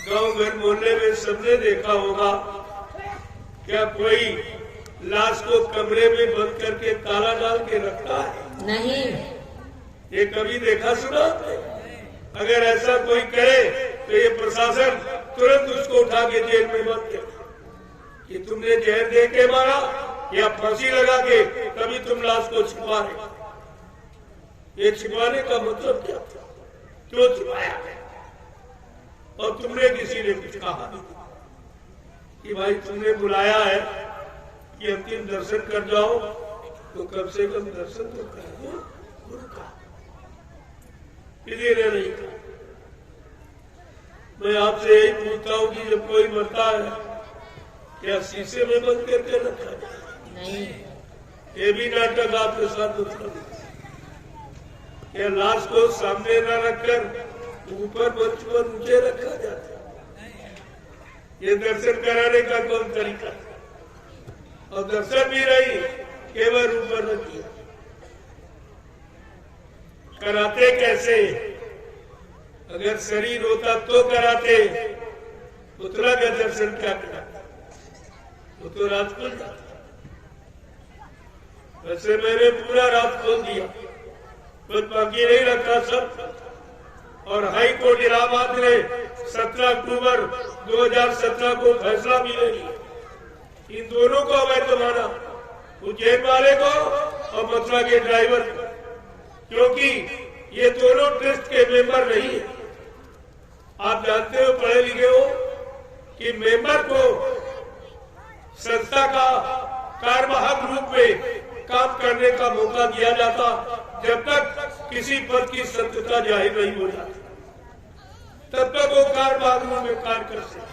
गांव घर मोहल्ले में सबने देखा होगा, क्या कोई लाश को कमरे में बंद करके ताला डाल के रखता है? नहीं। ये कभी देखा सुना? अगर ऐसा कोई करे तो ये प्रशासन तुरंत उसको उठा के जेल में बंद कर, कि तुमने जहर दे के मारा या फांसी लगा के तभी तुम लाश को छिपा रहे। ये छिपाने का मतलब क्या था? क्यों छिपाया? और तुमने किसी ने कुछ कहा नहीं कि भाई तुमने बुलाया है कि अंतिम दर्शन कर जाओ, तो कम से कम दर्शन तो करिए गुरु का। इसीलिए नहीं कहा। मैं आपसे यही पूछता हूँ कि जब कोई मरता है, क्या शीशे में बंद करके रखा जाए? नहीं। ये भी नाटक आपके साथ होता है। क्या लाश को सामने न रखकर ऊपर मंच पर नीचे रखा जाता है? ये दर्शन कराने का कौन तरीका? और दर्शन भी नहीं, केवल ऊपर रख दिया। कराते कैसे? अगर शरीर होता तो कराते, पुतला का दर्शन क्या कराते? वो तो रात खोल जाता। वैसे मैंने पूरा रात खोल दिया, कुछ बाकी नहीं रखा सब। और हाई कोर्ट इलाहाबाद ने 17 अक्टूबर 2017 को फैसला भी ले लिया। इन दोनों को अवैध माना, उज्जैन वाले को और मथुरा के ड्राइवर को, क्योंकि ये दोनों ट्रस्ट के मेंबर नहीं है। आप जानते हो, पढ़े लिखे हो, कि मेंबर को संस्था का कार्यवाहक रूप में काम करने का मौका दिया जाता जब तक किसी पद की सत्यता जाहिर नहीं हो जाती, तब तक वो कार्यवाहक रूप में कार्य कर सकते।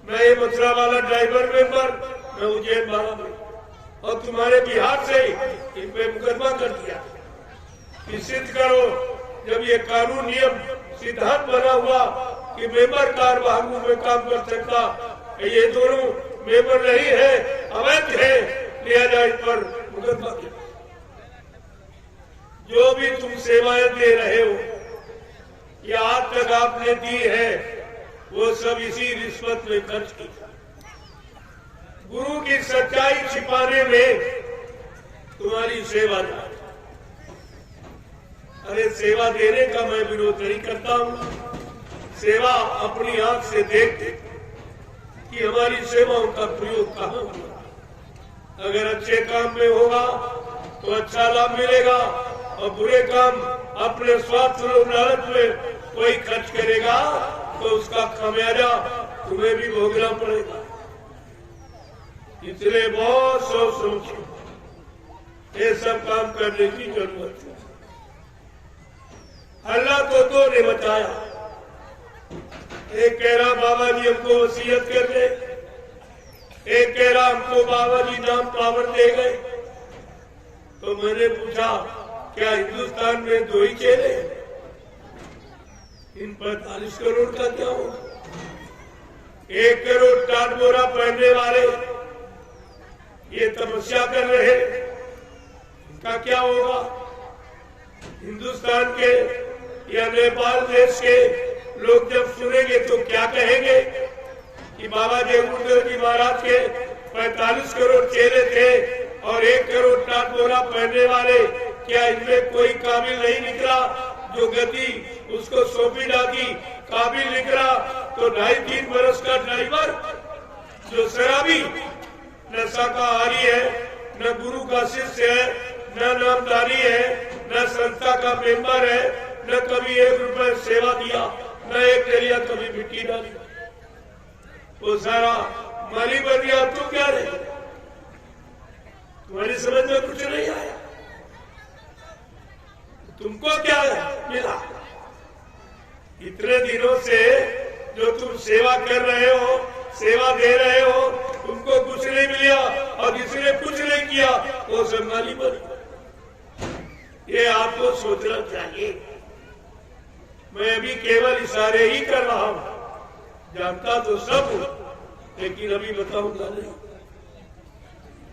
मैं ये मथुरा वाला ड्राइवर मेंबर, मैं उज्जैन वाला मेंबर। और तुम्हारे बिहार से इन पे मुकदमा कर दिया कि सिद्ध करो जब ये कानून नियम सिद्धांत बना हुआ कि मेंबर कार्यवाहकों में काम कर सकता, ये दोनों मेंबर नहीं है, अवैध है, लिया जाए इस पर मुकदमा किया। जो भी तुम सेवाएं दे रहे हो या आज तक आपने दी है वो सब इसी रिश्वत में खर्च की। गुरु की सच्चाई छिपाने में तुम्हारी सेवा जाए। अरे सेवा देने का मैं विरोध नहीं करता हूं, सेवा अपनी आंख से देख कि हमारी सेवाओं का प्रयोग कहां हुआ। अगर अच्छे काम में होगा तो अच्छा लाभ मिलेगा और बुरे काम अपने स्वार्थ और लालच में कोई खर्च करेगा तो उसका खामियाजा तुम्हें भी भोगना पड़ेगा। इसलिए बहुत सोच समझ ये सब काम करने की जरूरत है। अल्लाह तो दो ने बताया, एक कह रहा बाबा जी हमको वसीयत कर दे, एक कह रहा हमको बाबा जी नाम पावर दे गए। तो मैंने पूछा क्या हिंदुस्तान में दो ही चेले, इन 45 करोड़ का क्या होगा? 1 करोड़ टाट बोरा पहनने वाले ये तपस्या कर रहे, इनका क्या होगा? हिंदुस्तान के या नेपाल देश के लोग जब सुनेंगे तो क्या कहेंगे कि बाबा जयगुरुदेव जी महाराज के 45 करोड़ चेले थे और 1 करोड़ टाट बोरा पहनने वाले, क्या इनमें कोई काबिल नहीं निकला जो गति उसको सौंपी जाती? काबिल निकला तो 2.5-3 बरस का ड्राइवर जो शराबी न शाकाहारी है, न गुरु का शिष्य है, न नामधारी है, न संस्था का मेंबर है, न कभी 1 रुपए सेवा दिया, न 1 डेलिया कभी मिट्टी डाली, वो सारा माली बन गया। तुम क्या रहे? तुम्हारी समझ में कुछ नहीं आया। तुमको क्या मिला? इतने दिनों से जो तुम सेवा कर रहे हो, सेवा दे रहे हो, तुमको कुछ नहीं मिला और जिसने कुछ नहीं किया वो सब माली बन। ये आपको सोचना चाहिए। मैं अभी केवल इशारे ही कर रहा हूं, जानता तो सब हूं, लेकिन अभी बताऊंगा नहीं।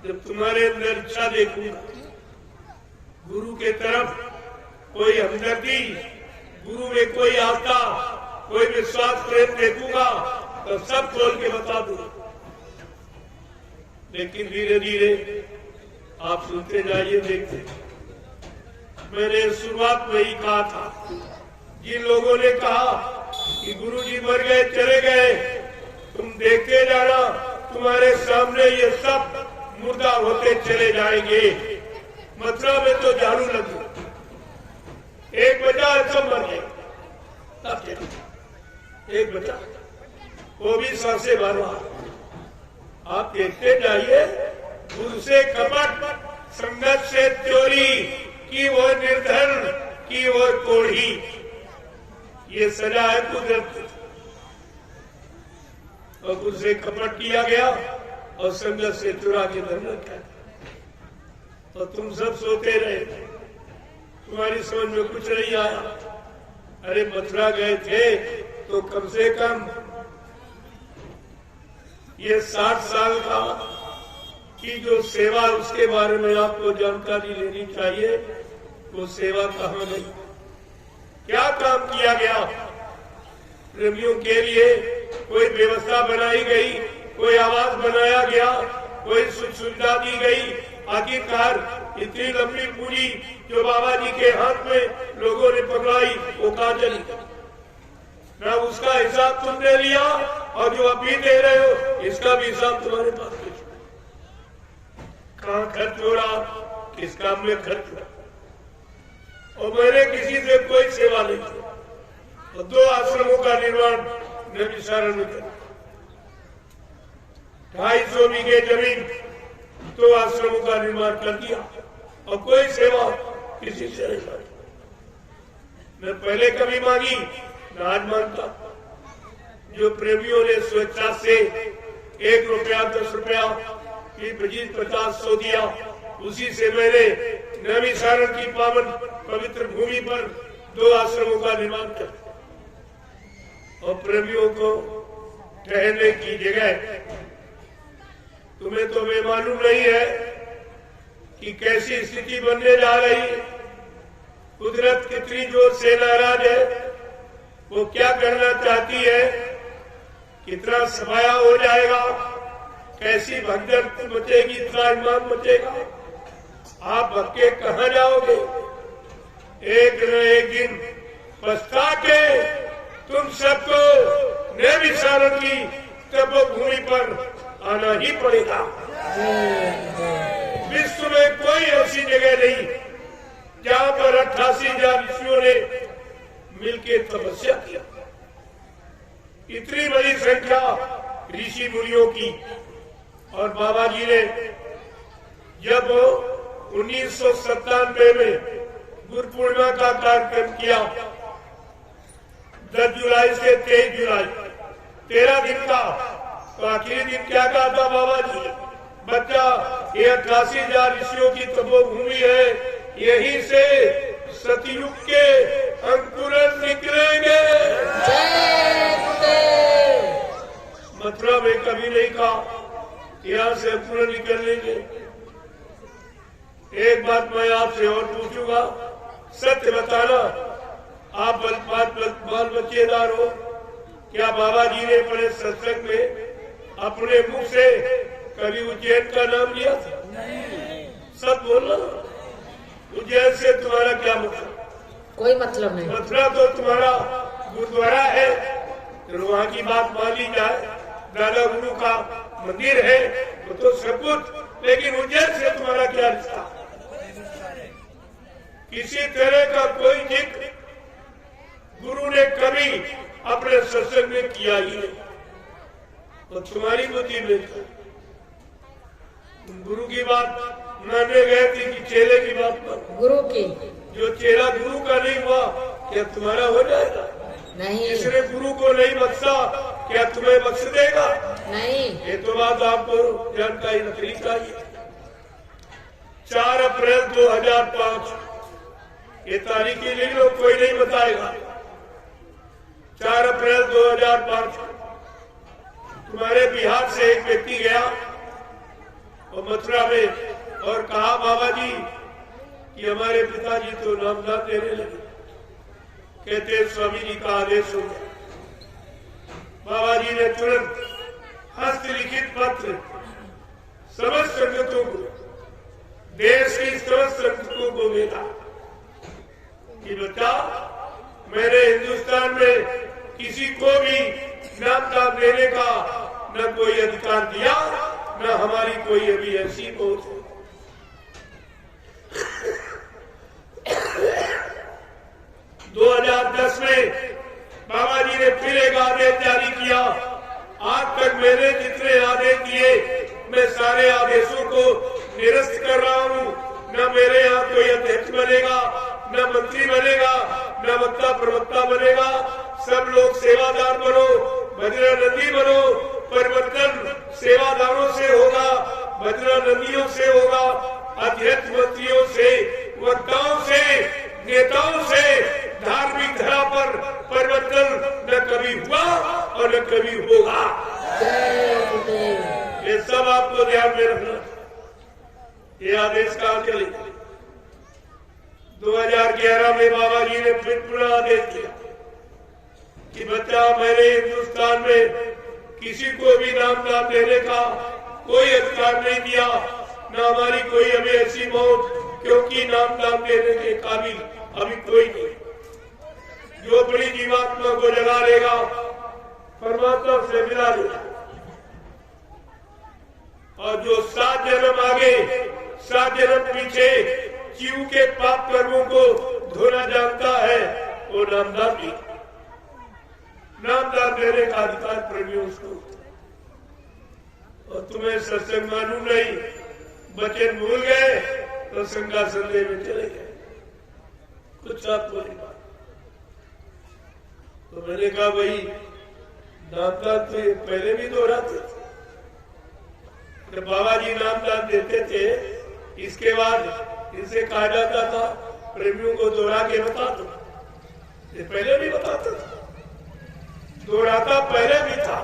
जब तुम्हारे अंदर इच्छा देखूंगा, गुरु के तरफ कोई हमदर्दी, गुरु में कोई आस्था, कोई विश्वास प्रेम देखूंगा तो सब खोल के बता दूंगा। लेकिन धीरे धीरे आप सुनते जाइए, देखते। मैंने शुरुआत में ही कहा था, जिन लोगों ने कहा कि गुरु जी मर गए चले गए, तुम देखते जाना, तुम्हारे सामने ये सब मुर्दा होते चले जाएंगे। मथुरा में तो झाड़ू लगी, एक बचा सब मर गए, एक बचा, वो भी सबसे भरवा। आप देखते जाइए, गुरु से कपट, संगत से चोरी की वो निर्धन की वो कोढ़ी, ये सजा है कुदरत की। और गुरु से कपट किया गया और संगत से चुरा के धन रखा, तो तुम सब सोते रहे, तुम्हारी समझ में कुछ नहीं आया। अरे मथुरा गए थे तो कम से कम ये 60 साल का की जो सेवा, उसके बारे में आपको जानकारी लेनी चाहिए। वो सेवा कहाँ गई, क्या काम किया गया? प्रेमियों के लिए कोई व्यवस्था बनाई गई, कोई आवास बनाया गया, कोई सुख सुविधा दी गई? आखिरकार इतनी लंबी पूरी जो बाबा जी के हाथ में लोगों ने पकड़ाई, वो कहाँ चली? ना उसका हिसाब तुमने लिया और जो अभी दे रहे हो इसका भी हिसाब तुम्हारे पास है। कहाँ खर्च हो रहा, किस काम में खर्च हो रहा? और मैंने किसी से कोई सेवा नहीं की। और 2 आश्रमों का निर्माण नबी सारा ने किया, 250 बीघे जमीन, 2 आश्रमों का निर्माण कर दिया और कोई सेवा किसी से नहीं मांगी। मैं पहले कभी मांगी न आज मांगता। जो प्रेमियों ने स्वेच्छा से 1 रुपया 10 रुपया कि 25-50 दिया, उसी से मैंने नैमिषारण्य की पावन पवित्र भूमि पर 2 आश्रमों का निर्माण किया और प्रेमियों को ठहरने की जगह। तुम्हें तो मैं मालूम नहीं है कि कैसी स्थिति बनने जा रही है। कुदरत कितनी जोर से नाराज है, वो क्या करना चाहती है, कितना सफाया हो जाएगा, कैसी भगदड़ मचेगी, त्राहिमाम मचेगा। आप भक्के कहाँ जाओगे? एक न एक दिन पछता के तुम सबको नैमिषारण्य की तपोभूमि पर आना ही पड़ेगा। विश्व में कोई ऐसी जगह नहीं जहाँ पर 88,000 ऋषियों ने मिलकर तपस्या किया। इतनी बड़ी संख्या ऋषि मुनियों की। और बाबा जी ने जब 1997 में गुरु पूर्णिमा का कार्यक्रम किया, 10 जुलाई से 23 जुलाई 13 दिन का, तो आखिरी दिन क्या कहा था बाबा जी? बच्चा, ये 88,000 ऋषियों की तपोभूमि है, यहीं से सतयुग के अंकुरन निकलेंगे। मथुरा में कभी नहीं कहा यहाँ से अंकुरन निकलेंगे। एक बात मैं आपसे और पूछूंगा, सत्य बताना, आप बाल बच्चेदार हो, क्या बाबा जी ने अपने सत्संग में अपने मुख से कभी उज्जैन का नाम लिया था? सब बोलना। उज्जैन से तुम्हारा क्या मतलब? कोई मतलब नहीं। मथुरा तो तुम्हारा गुरुद्वारा है, तो वहाँ की बात मान ली जाए, दादा गुरु का मंदिर है, तो सब कुछ। लेकिन उज्जैन से तुम्हारा क्या रिश्ता? किसी तरह का कोई जिक्र गुरु ने कभी अपने सत्संग में किया ही नहीं। और तुम्हारी बुद्धि में गुरु की बात मानने गए थे कि चेले की बात पर? गुरु की। जो चेला गुरु का नहीं हुआ, क्या तुम्हारा हो जाएगा? नहीं। जिसने गुरु को नहीं बख्शा, क्या तुम्हें बख्श देगा? नहीं। ये तो बात आपको जानकारी रखनी चाहिए। 4 अप्रैल 2005 ये तारीखी लिख लो, कोई नहीं बताएगा। 4 अप्रैल 2005 तुम्हारे बिहार से एक व्यक्ति गया और मथुरा में और कहा, बाबा जी कि हमारे पिताजी तो नामदान देने लगे। कहते स्वामी जी का आदेश हो गया। बाबा जी ने तुरंत हस्तलिखित पत्र समस्त संगतों को, देश की समस्त संगतों को भेजा कि बच्चा, मैंने हिंदुस्तान में किसी को भी नामदान देने का न कोई अधिकार दिया, न हमारी कोई अभी ऐसी पहुंच है। 2010 में बाबा जी ने फिर एक आदेश जारी किया। आज तक मैंने जितने आदेश दिए, मैं सारे आदेशों को निरस्त कर रहा हूँ। न मेरे यहाँ कोई अध्यक्ष बनेगा, न मंत्री बनेगा, न वक्ता प्रवक्ता बनेगा। सब लोग सेवादार बनो, भजरा नदी बनो। परिवर्तन सेवादारों से होगा, भजरा नदियों से होगा, अध्यक्ष मंत्रियों से, वक्ताओं से, नेताओं से धार्मिक धरा पर परिवर्तन न कभी हुआ और न कभी होगा। ये सब आपको ध्यान में रखना। ये आदेश कहाँ चले? 2011 में बाबा जी ने फिर पुनः आदेश दिया कि बच्चा, मैंने हिंदुस्तान में किसी को भी नामदान देने का कोई अधिकार नहीं दिया, न हमारी कोई अभी ऐसी मौत, क्योंकि नामदान देने के काबिल अभी कोई नहीं। जो बड़ी जीवात्मा को जगा लेगा, परमात्मा से मिला लेगा। और जो 7 जन्म आगे 7 जन्म पीछे जीव के पाप कर्मों को धोना जानता है, वो नामदान भी। नामदान देने का अधिकार प्रेमियों को। और तुम्हें सत्संग मालूम नहीं, वचन भूल गए तो सिंहासन में चले गए, कुछ आपको नहीं बात। तो मैंने कहा, भाई नामदान तो पहले भी दोहराते थे, जब बाबा जी नामदान देते थे, इसके बाद इनसे कहा जाता था प्रेमियों को दोहरा के बता दो। ये पहले भी बताता था, दोहराता पहले भी था,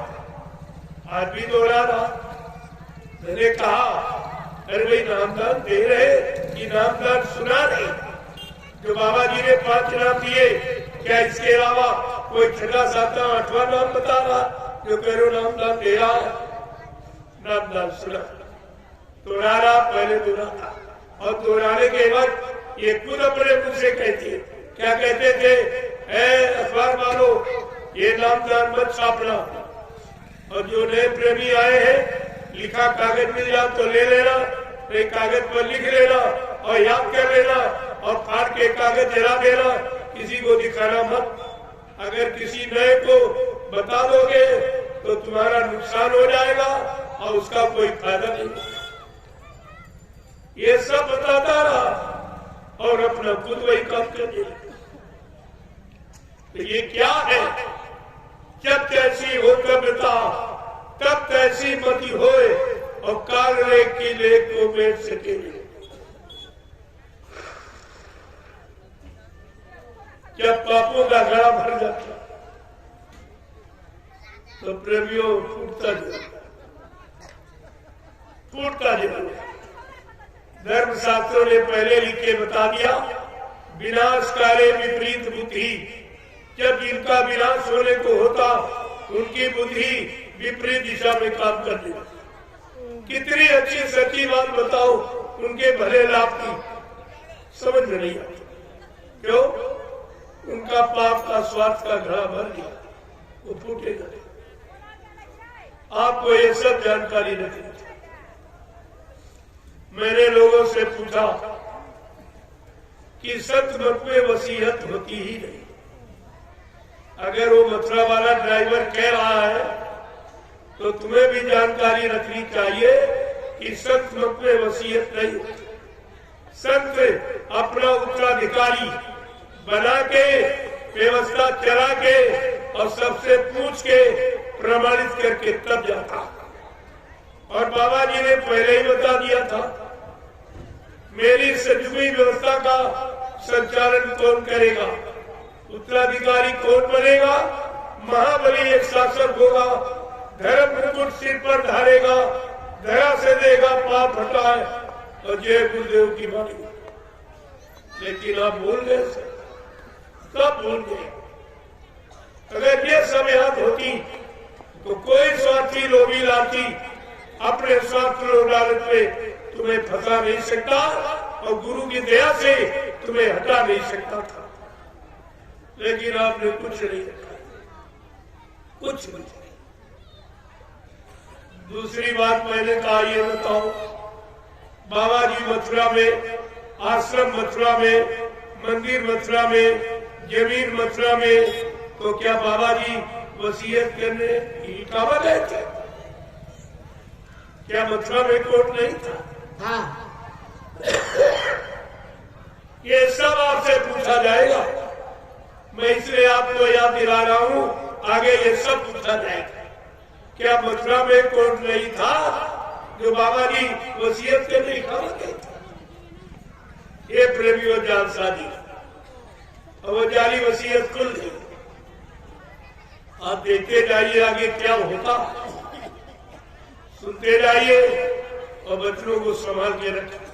आज भी दोहरा रहा। मैंने कहा अरे भाई नामदान दे रहे कि नामदान सुना नहीं? जो बाबा जी ने 5 नाम दिए, क्या इसके अलावा कोई 6, 7, 8वां नाम बता रहा जो कह रहे नामदान दे रहा है? नामदान सुना, दोहरा रहा, पहले दोहराता, और दोहराने के बाद ये खुद अपने मुंह से कहती है। क्या कहते थे? अखबार वालों, ये नामदान मत छापना, और जो नए प्रेमी आए हैं लिखा कागज मिल जाए तो ले लेना, एक कागज पर लिख लेना और याद कर लेना, और फाड़ के कागज जला देना, किसी को दिखाना मत। अगर किसी नए को बता दोगे तो तुम्हारा नुकसान हो जाएगा और उसका कोई फायदा नहीं। ये सब बताता रहा और अपना खुद वही काम करने लगा। तो ये क्या है? जब तैसी हो कविता तब तैसी मति होए, और काल लेख की लेख को बेच सके। जब पापों का घड़ा भर जाता तो प्रेमियों फूटता जरूर। धर्मशास्त्रों ने पहले लिख के बता दिया, विनाश काले विपरीत बुद्धि। जब जिनका विनाश होने को होता उनकी बुद्धि विपरीत दिशा में काम करती। कितनी अच्छी सच्ची बात बताओ, उनके भले लाभ की समझ में नहीं आती। क्यों? उनका पाप का स्वार्थ का घड़ा भर गया, वो फूटेगा। आपको ये सब जानकारी नहीं। मैंने लोगों से पूछा कि संत मत में वसीयत होती ही नहीं। अगर वो मथुरा वाला ड्राइवर कह रहा है तो तुम्हें भी जानकारी रखनी चाहिए कि संत मत में वसीयत नहीं होती। संत अपना उत्तराधिकारी बना के, व्यवस्था चला के और सबसे पूछ के प्रमाणित करके तब जाता। और बाबा जी ने पहले ही बता दिया था, मेरी सजुगी व्यवस्था का संचालन कौन करेगा? उत्तराधिकारी कौन बनेगा? महाबली एक शासक होगा, धर्म मुकुट सिर पर धारेगा, धरा से देगा, पाप हटाए और जय गुरुदेव की बानी। लेकिन आप भूल गए, सब भूल गए। अगर ये सब याद होती तो कोई स्वार्थी लोभी लाठी अपने स्वार्थ लालच में तुम्हें फंसा नहीं सकता और गुरु की दया से तुम्हें हटा नहीं सकता था। लेकिन आपने कुछ नहीं रखा, कुछ नहीं। दूसरी बात मैंने कहा, ये बताओ, बाबा जी मथुरा में, आश्रम मथुरा में, मंदिर मथुरा में, जमीन मथुरा में, तो क्या बाबा जी वसीयत करने इटावा गए थे? क्या मथुरा में कोर्ट नहीं था? हाँ। ये सब आपसे पूछा जाएगा। मैं इसलिए आपको याद दिला रहा हूँ, आगे ये सब पूछा जाएगा। क्या मथुरा में कोर्ट नहीं था जो बाबा जी वसीयत करने इटावा गए थे? ये प्रेमियों जालसाजी और वो जाली वसीयत खुल गई। आप देखते जाइए आगे क्या होता, सुनते जाइए और बच्चों को संभाल के रखें।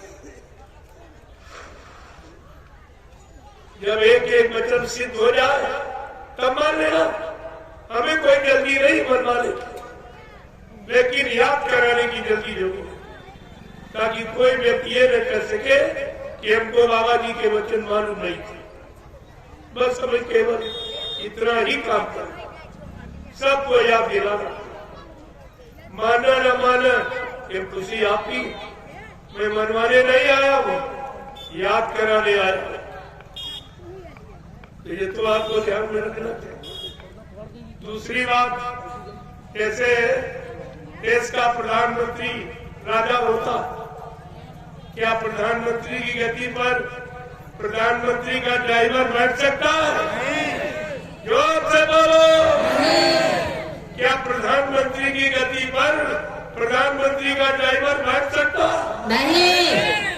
जब एक एक वचन सिद्ध हो जाए तब मान लेना, हमें कोई जल्दी नहीं मनवाने की, लेकिन याद कराने की जल्दी जरूर है, ताकि कोई व्यक्ति ये न कर सके कि हमको बाबा जी के वचन मालूम नहीं थे। बस हमें केवल इतना ही काम करना, सबको याद दिलाना। माना न माना ये खुशी आपकी, मैं मनवाने नहीं आया हूँ, याद कराने आया हूँ। तो ये तो आपको ध्यान में रखना चाहिए। दूसरी बात, कैसे देश का प्रधानमंत्री राजा होता, क्या प्रधानमंत्री की गति पर प्रधानमंत्री का ड्राइवर बैठ सकता है? जोर से बोलो। क्या प्रधानमंत्री की गति पर प्रधानमंत्री का ड्राइवर पर बैठ सकता? नहीं,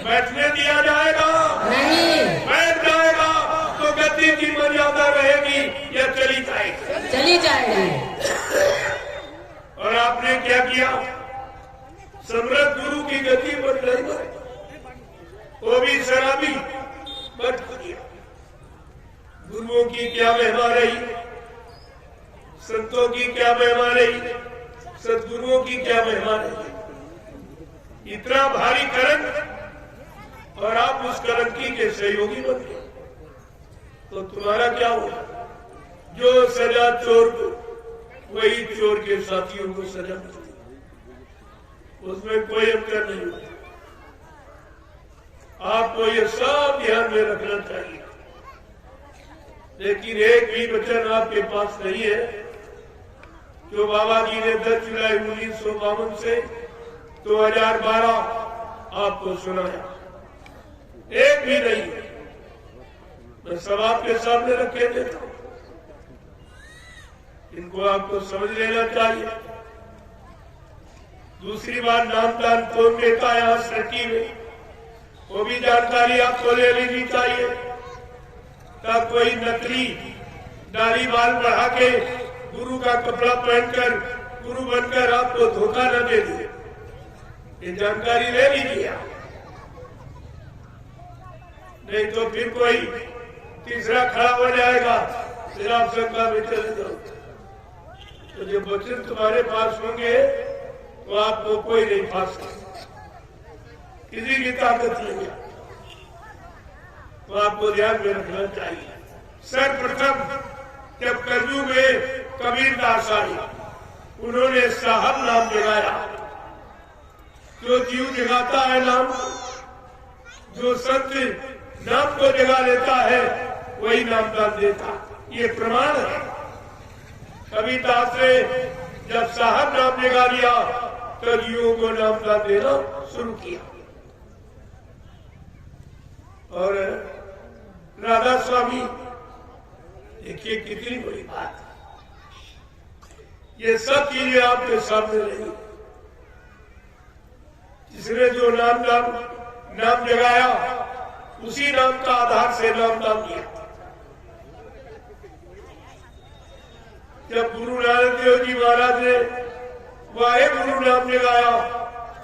बैठने दिया जाएगा? नहीं, बैठ जाएगा तो गद्दी की मर्यादा रहेगी या चली जाएगी? चली जाएगी। और आपने क्या किया? सम्राट गुरु की गद्दी पर नहीं बैठे, वो भी शराबी बैठ दिया। गुरुओं की क्या महिमा रही, संतों की क्या महिमा रही, सदगुरुओं की क्या महिमा रही। इतना भारी कलंक और आप उस कलंकी के सहयोगी बन गए, तो तुम्हारा क्या हुआ? जो सजा चोर को, वही चोर के साथियों को सजा मिलती, उसमें कोई अंतर नहीं होता। आपको ये सब ध्यान में रखना चाहिए। लेकिन एक भी वचन आपके पास नहीं है जो बाबा जी ने 10 जुलाई 1952 से 2012 आपको सुनाया, एक भी नहीं। मैं सब आपके सामने रखे देता हूं, इनको आपको समझ लेना चाहिए। दूसरी बात, नामदान कौन देता है यहाँ सृष्टि में, वो भी जानकारी आपको ले लेनी चाहिए, ताकि कोई नकली दाढ़ी बाल बढ़ा के गुरु का कपड़ा पहनकर गुरु बनकर आपको धोखा न दे दे। ये जानकारी ले लीजिए, नहीं तो फिर कोई तीसरा खड़ा हो जाएगा, फिर आप शंका में चले जाओ। तो जो वचन तुम्हारे पास होंगे तो आपको कोई नहीं फांस सकता, किसी की ताकत नहीं है, तो आपको ध्यान में रखना चाहिए। सर्वप्रथम जब कलयुग में कबीरदास आए, उन्होंने साहब नाम जगाया। जो जीव जगाता है नाम, जो संत नाम को जगा लेता है, वही नामदान देता, ये प्रमाण है। कबीरदास ने जब साहब नाम जगा लिया तो जीवों को नामदान देना शुरू किया। और राधा स्वामी, देखिए कितनी बड़ी बात है, ये सब चीजें आपके सामने रही। जिसने जो नाम जगाया, उसी नाम का आधार से नाम दिया। जब गुरु नानक देव जी महाराज ने वाहे गुरु नाम जगाया,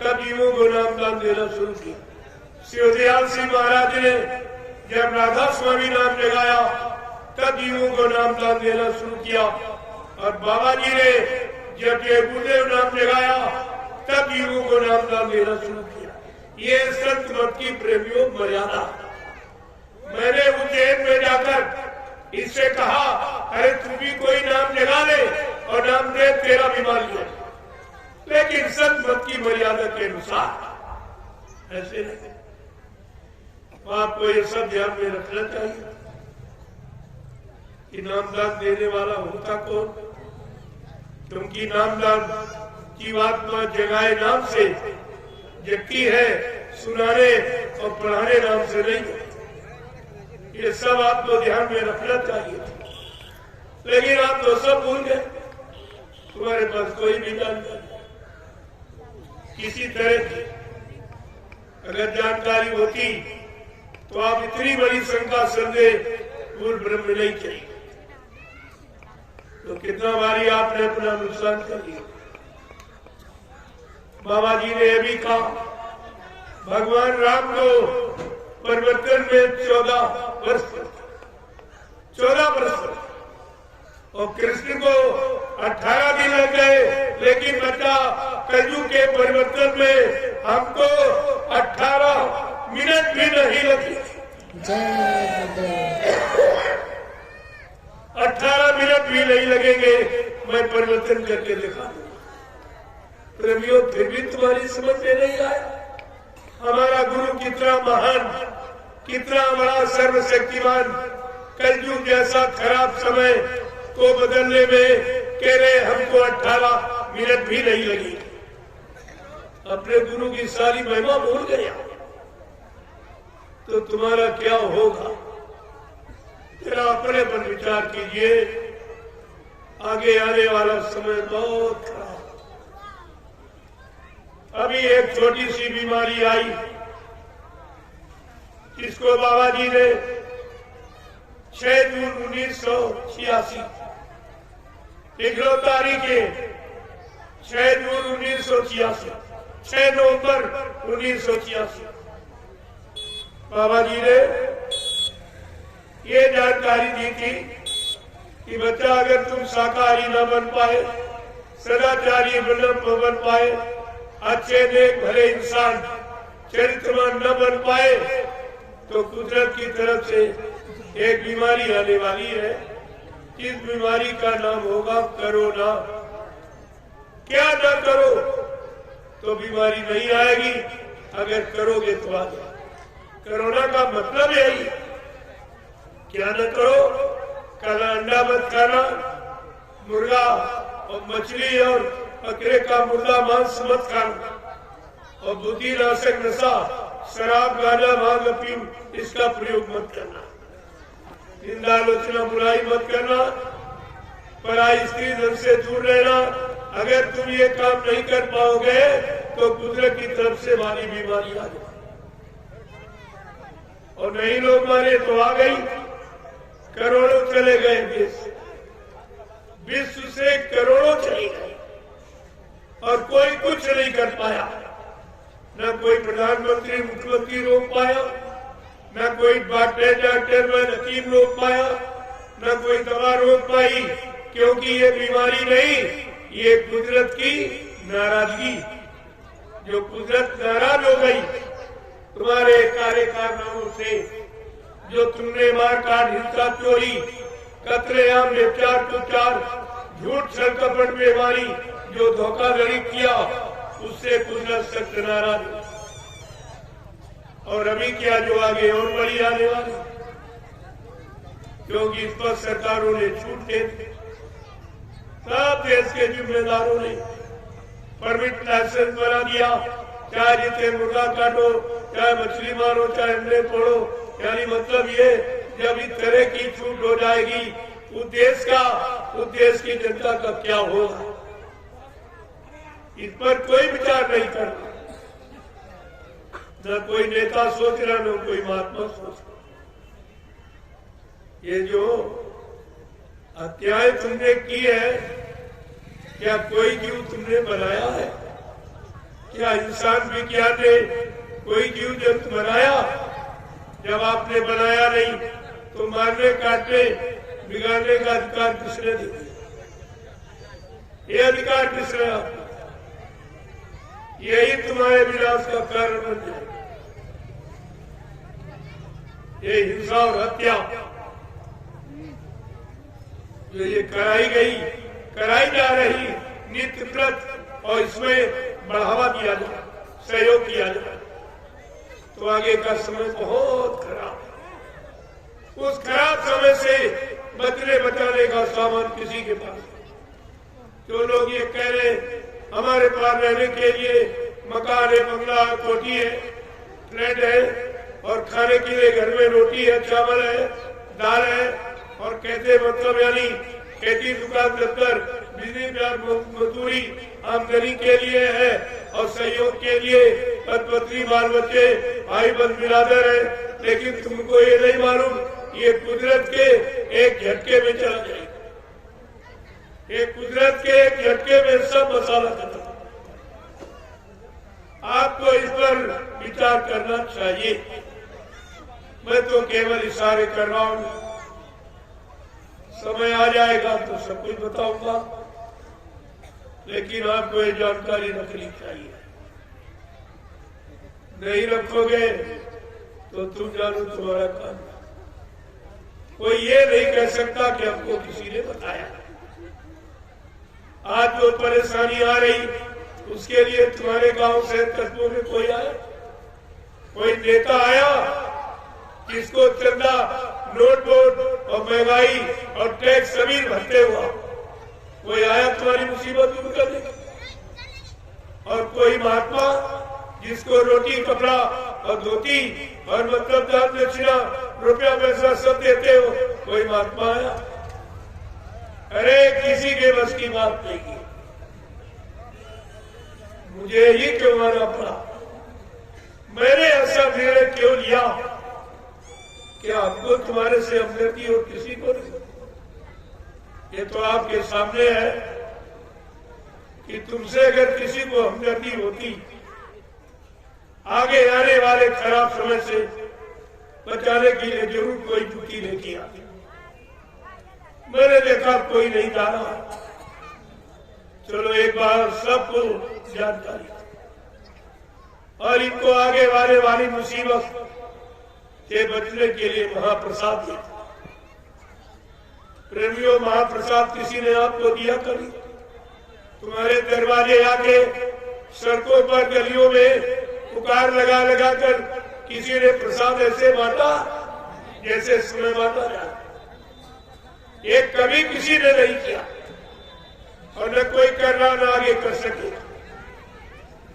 तब जीवों को नामदान देना शुरू किया। शिवदयाल सिंह महाराज ने जब राधा स्वामी नाम जगाया, तब जीवों को नामदान देना शुरू किया। और बाबा जी ने जब ये गुरुदेव नाम जगाया, तब जीवों को नामदान देना शुरू किया। ये संत मत की प्रेमियों मर्यादा। मैंने उज्जैन में जाकर इससे कहा, अरे तू भी कोई नाम जगा ले और नाम दे, तेरा भी मान लिया। लेकिन संत मत की मर्यादा के अनुसार ऐसे नहीं। आपको ये सब ध्यान में रखना चाहिए कि नामदान देने वाला होता कौन, क्योंकि नामदान जीवात्मा जगाए नाम से जगती है, सुनाने और पढ़ाने नाम से नहीं। ये सब आपको ध्यान में रखना चाहिए। लेकिन आप तो सब भूल गए, तुम्हारे पास कोई भी जानकारी किसी तरह की अगर जानकारी होती तो आप इतनी बड़ी शंका संदेह पूर्ण ब्रह्म नहीं चाहिए। तो कितना बारी आपने अपना नुकसान कर लिया। बाबा जी ने यह भी कहा, भगवान राम को परिवर्तन में 14 वर्ष और कृष्ण को 18 दिन लग गए, लेकिन बच्चा कलयुग के परिवर्तन में हमको 18 मिनट भी नहीं लगे। 18 मिनट भी नहीं लगेंगे, मैं परिवर्तन करके दिखा दूंगा। प्रेमियों, फिर भी तुम्हारी समझ में नहीं आया हमारा गुरु कितना महान, कितना बड़ा सर्वशक्तिमान, कलयुग जैसा खराब समय को बदलने में कह रहे हमको 18 मिनट भी नहीं लगी। अपने गुरु की सारी महिमा भूल गया तो तुम्हारा क्या होगा? जरा अपने पर विचार कीजिए, आगे आने वाला समय बहुत खराब। अभी एक छोटी सी बीमारी आई जिसको बाबा जी ने 6 जून 1986 पिछलो तारीख है 6 जून 1986 6 नवंबर 1986 बाबा जी ने ये जानकारी दी थी कि बच्चा अगर तुम शाकाहारी न बन पाए, सदाचारी न बन पाए, अच्छे नेक भले इंसान चरित्रवान न बन पाए तो कुदरत की तरफ से एक बीमारी आने वाली है। इस बीमारी का नाम होगा कोरोना। क्या न करो तो बीमारी नहीं आएगी, अगर करोगे तो आ जाए। कोरोना का मतलब यही, क्या न करो, काला अंडा मत खाना, मुर्गा और मछली और बकरे का मुर्गा मांस मत खाना, और बुद्धि नाशक नशा शराब गांजा भांग अफीम इसका प्रयोग मत करना, निंदा आलोचना बुराई मत करना, पराई स्त्री धन से दूर रहना। अगर तुम ये काम नहीं कर पाओगे तो कुदरत की तरफ से भारी बीमारी आ जाए। और नहीं लोग मारे तो आ गई, करोड़ों चले गए देश, विश्व से करोड़ों चले गए और कोई कुछ नहीं कर पाया। न कोई प्रधानमंत्री मुख्यमंत्री रोक पाया, न कोई डॉक्टर में हकीम रोक पाया, न कोई दवा रोक पाई, क्योंकि ये बीमारी नहीं, ये कुदरत की नाराजगी। जो कुदरत नाराज हो गई तुम्हारे कार्य कारनामों से, जो तुमने मारकाट हिंसा चोरी कत्लेआम व्यभिचार कुचार झूठ छलकपट बेमारी जो धोखाधड़ी किया, उससे कुदरत सख्त नाराज। और अभी क्या जो आगे और बड़ी आने वाली, क्योंकि इस पर सरकारों ने छूट दे दी। सब देश के जिम्मेदारों ने परमिट लाइसेंस बना दिया, चाहे जितने मुर्गा काटो, चाहे मछली मारो, चाहे अंडे फोड़ो। यानी मतलब ये जब इस तरह की छूट हो जाएगी उस देश की जनता का क्या होगा, इस पर कोई विचार नहीं करता। न कोई नेता सोच रहा, न कोई महात्मा सोच रहा। ये जो हत्याएं तुमने की है, क्या कोई जीव तुमने बनाया है? क्या इंसान विज्ञान ने कोई जीव जंतु बनाया? जब आपने बनाया नहीं तो मारने काटने बिगाड़ने का अधिकार किसने दिया? ये अधिकार किसने आपको? यही तुम्हारे विनाश का कारण बन जाए। ये हिंसा और हत्या जो ये कराई जा रही नित्य प्रत, और इसमें बढ़ावा दिया जाए, सहयोग किया जाए, तो आगे का समय बहुत खराब है। उस खराब समय से बचने बचाने का सामान किसी के पास। जो लोग ये कह रहे हमारे पास रहने के लिए मकान है, बंगला है, कोठी है, फ्लैट है, और खाने के लिए घर में रोटी है, चावल है, दाल है, और कहते मतलब यानी खेती दुकान दफ्तर बिजली मजदूरी आमदनी के लिए है और सहयोग के लिए पत्नी बाल बच्चे भाई बंद बिरादर है। लेकिन तुमको ये नहीं मालूम ये कुदरत के एक झटके में चला जाएगा। ये कुदरत के एक झटके में सब मसाला खत्म। आपको इस पर विचार करना चाहिए। मैं तो केवल इशारे कर रहा हूं, समय आ जाएगा तो सब कुछ बताऊंगा, लेकिन आपको ये जानकारी रखनी चाहिए। नहीं रखोगे तो तुम जानो तुम्हारा काम। कोई ये नहीं कह सकता कि हमको किसी ने बताया। आज जो परेशानी आ रही उसके लिए तुम्हारे गांव से कस्बों में कोई आया? कोई नेता आया जिसको चंदा नोट बोर्ड और महंगाई और टैक्स सभी भरते हुआ कोई आया तुम्हारी मुसीबत दूर करने? और कोई महात्मा जिसको रोटी कपड़ा और धोती और मतलब दान दक्षिणा रुपया पैसा सब देते हो, कोई महात्मा आया? अरे किसी के बस की बात नहीं की। मुझे यही क्यों मानना पड़ा? मैंने ऐसा निर्णय क्यों लिया? क्या आपको तुम्हारे से हमदर्दी और किसी को नहीं? ये तो आपके सामने है कि तुमसे अगर किसी को हमदर्दी होती, आगे आने वाले खराब समय से बचाने के लिए जरूर कोई जुटी लेके आती। मैंने देखा कोई नहीं जाना, चलो एक बार सबको जानकारी और इनको आगे आने वाली मुसीबत से बचने के लिए महाप्रसाद दिया। प्रेमियों, महाप्रसाद किसी ने आपको दिया कभी? तुम्हारे दरवाजे आके सड़कों पर गलियों में पुकार लगा लगा कर किसी ने प्रसाद ऐसे बांटा जैसे समय बांटा जाए? ये कभी किसी ने नहीं किया और न कोई करना न आगे कर सके।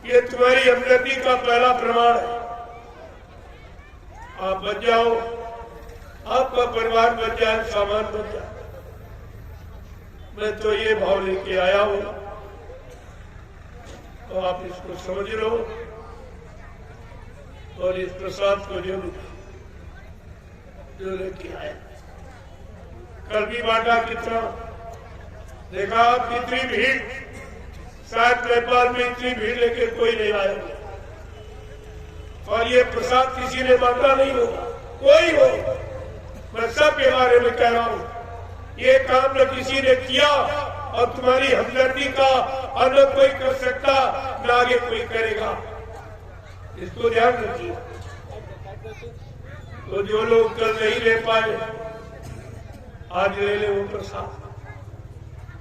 ये तुम्हारी हमदर्दी का पहला प्रमाण है। आप बच जाओ, आपका परिवार बच जाए, सामान बच जाए। मैं तो ये भाव लेके आया हूं, तो आप इसको समझ लो और इस प्रसाद को जो लेके आए। कल भी बांटा कितना, देखा आप कितनी भीड़, शायद नेपाल में इतनी भीड़ लेके कोई नहीं आया। और ये प्रसाद किसी ने बांटा नहीं होगा, कोई हो। मैं सबके बारे में कह रहा हूं, ये काम न किसी ने किया और तुम्हारी हमदर्दी का और न कोई कर सकता, न आगे कोई करेगा। इसको ध्यान रखिए। तो जो लोग कल नहीं ले पाए, आज ले ले वो प्रसाद।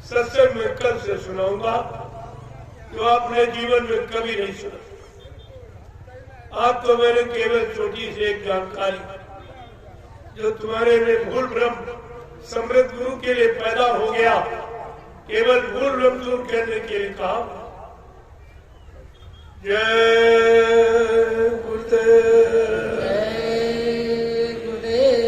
सत्संग में कल से सुनाऊंगा जो आपने जीवन में कभी नहीं सुना। आप तो मैंने केवल छोटी सी एक जानकारी जो तुम्हारे में भूल भ्रम समृद्ध गुरु के लिए पैदा हो गया, केवल भूल भ्रम दूर करने के लिए कहा। जय गुरुदेव, जय गुरुदेव,